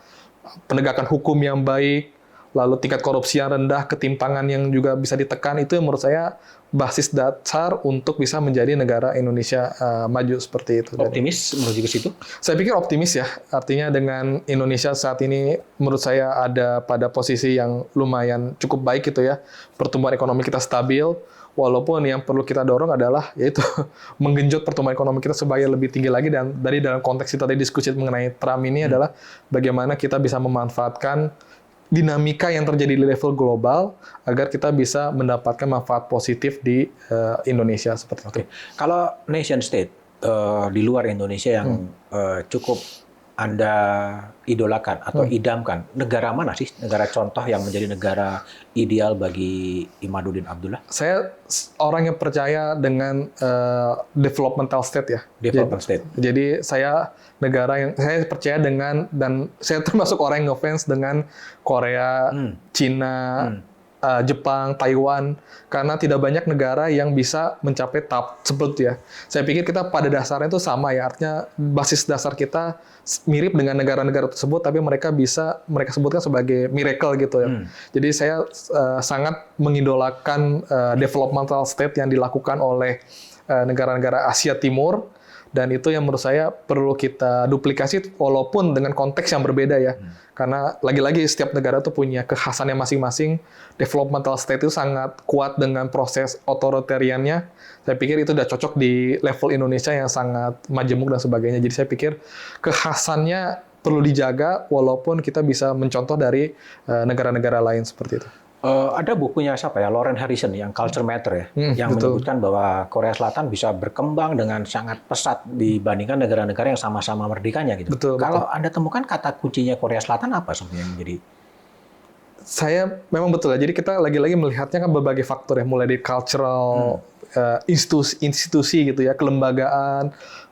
penegakan hukum yang baik, lalu tingkat korupsi yang rendah, ketimpangan yang juga bisa ditekan. Itu yang menurut saya basis dasar untuk bisa menjadi negara Indonesia maju seperti itu. Optimis menuju ke situ? Saya pikir optimis ya. Artinya dengan Indonesia saat ini menurut saya ada pada posisi yang lumayan cukup baik gitu ya. Pertumbuhan ekonomi kita stabil. Walaupun yang perlu kita dorong adalah yaitu menggenjot pertumbuhan ekonomi kita supaya lebih tinggi lagi, dan dari dalam konteks kita tadi diskusi mengenai Trump ini adalah bagaimana kita bisa memanfaatkan dinamika yang terjadi di level global agar kita bisa mendapatkan manfaat positif di Indonesia seperti itu. Kalau nation state di luar Indonesia yang cukup Anda idolakan atau idamkan, negara mana sih negara contoh yang menjadi negara ideal bagi Imaduddin Abdullah? Saya orang yang percaya dengan developmental state ya. Development state. Jadi saya negara yang saya percaya dengan, dan saya termasuk orang yang ngefans dengan Korea, Cina, Jepang, Taiwan, karena tidak banyak negara yang bisa mencapai tahap seperti ya. Saya pikir kita pada dasarnya itu sama ya, artinya basis dasar kita mirip dengan negara-negara tersebut, tapi mereka sebutkan sebagai miracle gitu ya. Jadi saya sangat mengidolakan developmental state yang dilakukan oleh negara-negara Asia Timur, dan itu yang menurut saya perlu kita duplikasi walaupun dengan konteks yang berbeda ya. Karena lagi-lagi setiap negara itu punya kekhasannya masing-masing. Developmental state itu sangat kuat dengan proses otoritariannya. Saya pikir itu udah cocok di level Indonesia yang sangat majemuk dan sebagainya. Jadi saya pikir kekhasannya perlu dijaga walaupun kita bisa mencontoh dari negara-negara lain seperti itu. Ada bukunya siapa ya, Lauren Harrison yang Culture Matter ya, yang menyebutkan bahwa Korea Selatan bisa berkembang dengan sangat pesat dibandingkan negara-negara yang sama-sama merdekanya gitu. Kalau Anda temukan kata kuncinya Korea Selatan apa sebenarnya yang menjadi? Saya memang betul ya. Jadi kita lagi-lagi melihatnya kan berbagai faktor ya, mulai dari cultural institusi gitu ya, kelembagaan,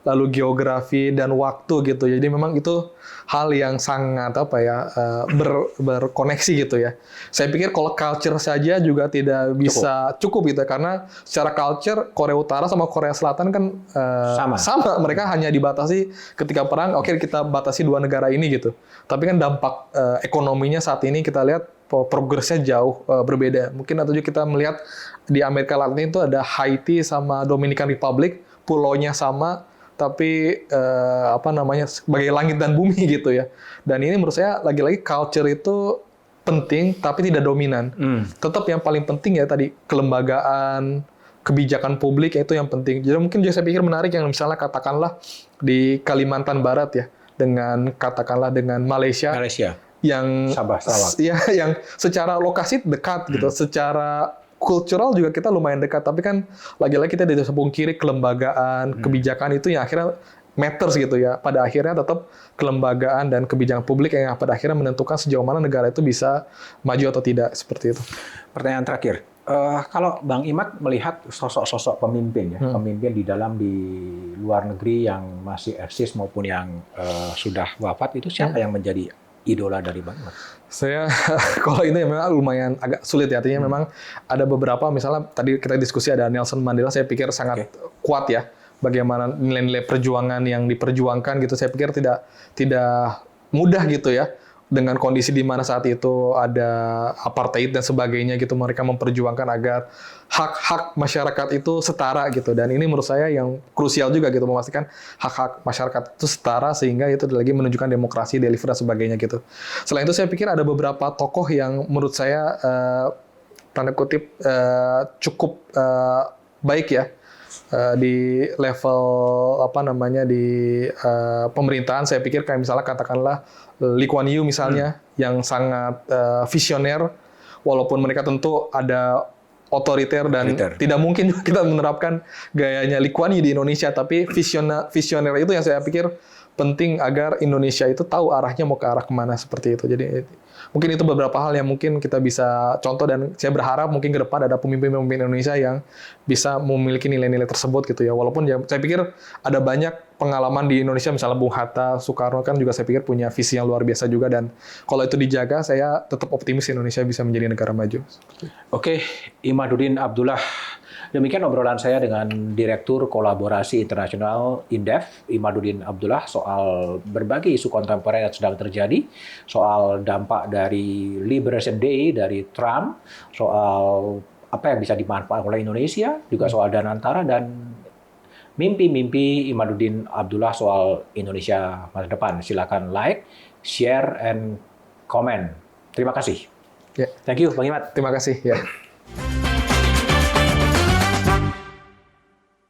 lalu geografi dan waktu gitu. Jadi memang itu hal yang sangat berkoneksi gitu ya. Saya pikir kalau culture saja juga tidak bisa cukup gitu ya, karena secara culture Korea Utara sama Korea Selatan kan sama. Mereka hanya dibatasi ketika perang, oke kita batasi dua negara ini gitu. Tapi kan dampak ekonominya saat ini kita lihat progresnya jauh berbeda. Mungkin atau juga kita melihat di Amerika Latin itu ada Haiti sama Dominican Republic, pulaunya sama, tapi sebagai langit dan bumi gitu ya. Dan ini menurut saya lagi-lagi culture itu penting tapi tidak dominan. Tetap yang paling penting ya tadi kelembagaan, kebijakan publik itu yang penting. Jadi mungkin saya pikir menarik yang misalnya katakanlah di Kalimantan Barat ya, dengan Malaysia. Yang Sabah, Sarawak. Ya, yang secara lokasi dekat gitu, secara kultural juga kita lumayan dekat, tapi kan lagi-lagi kita tidak bisa pungkiri kelembagaan, kebijakan itu yang akhirnya matters gitu ya. Pada akhirnya tetap kelembagaan dan kebijakan publik yang pada akhirnya menentukan sejauh mana negara itu bisa maju atau tidak, seperti itu. Pertanyaan terakhir, kalau Bang Imad melihat sosok-sosok pemimpin ya, pemimpin di luar negeri yang masih eksis maupun yang sudah wafat, itu siapa yang menjadi idola dari Bang Imad? Saya kalau ini memang lumayan agak sulit ya, artinya memang ada beberapa, misalnya tadi kita diskusi ada Nelson Mandela, saya pikir sangat kuat ya, bagaimana nilai-nilai perjuangan yang diperjuangkan gitu, saya pikir tidak mudah gitu ya, dengan kondisi di mana saat itu ada apartheid dan sebagainya gitu, mereka memperjuangkan agar hak-hak masyarakat itu setara gitu, dan ini menurut saya yang krusial juga gitu, memastikan hak-hak masyarakat itu setara sehingga itu lagi menunjukkan demokrasi, deliver dan sebagainya gitu. Selain itu saya pikir ada beberapa tokoh yang menurut saya tanda kutip cukup baik ya di level pemerintahan. Saya pikir kayak misalnya katakanlah Lee Kuan Yew misalnya, yang sangat visioner, walaupun mereka tentu ada otoriter dan tidak mungkin kita menerapkan gayanya Lee Kuan Yew di Indonesia, tapi visioner itu yang saya pikir penting agar Indonesia itu tahu arahnya mau ke arah kemana, seperti itu. Jadi mungkin itu beberapa hal yang mungkin kita bisa contoh, dan saya berharap mungkin ke depan ada pemimpin-pemimpin Indonesia yang bisa memiliki nilai-nilai tersebut gitu ya. Walaupun ya saya pikir ada banyak pengalaman di Indonesia, misalnya Bung Hatta, Soekarno kan juga saya pikir punya visi yang luar biasa juga, dan kalau itu dijaga saya tetap optimis Indonesia bisa menjadi negara maju. Oke, Imaduddin Abdullah. Demikian obrolan saya dengan Direktur Kolaborasi Internasional Indef, Imaduddin Abdullah, soal berbagai isu kontemporer yang sedang terjadi, soal dampak dari Liberation Day dari Trump, soal apa yang bisa dimanfaatkan oleh Indonesia, juga soal Danantara, dan mimpi-mimpi Imaduddin Abdullah soal Indonesia masa depan. Silakan like, share, and comment. Terima kasih. Ya. Thank you, Bang Imad. Terima kasih. Ya.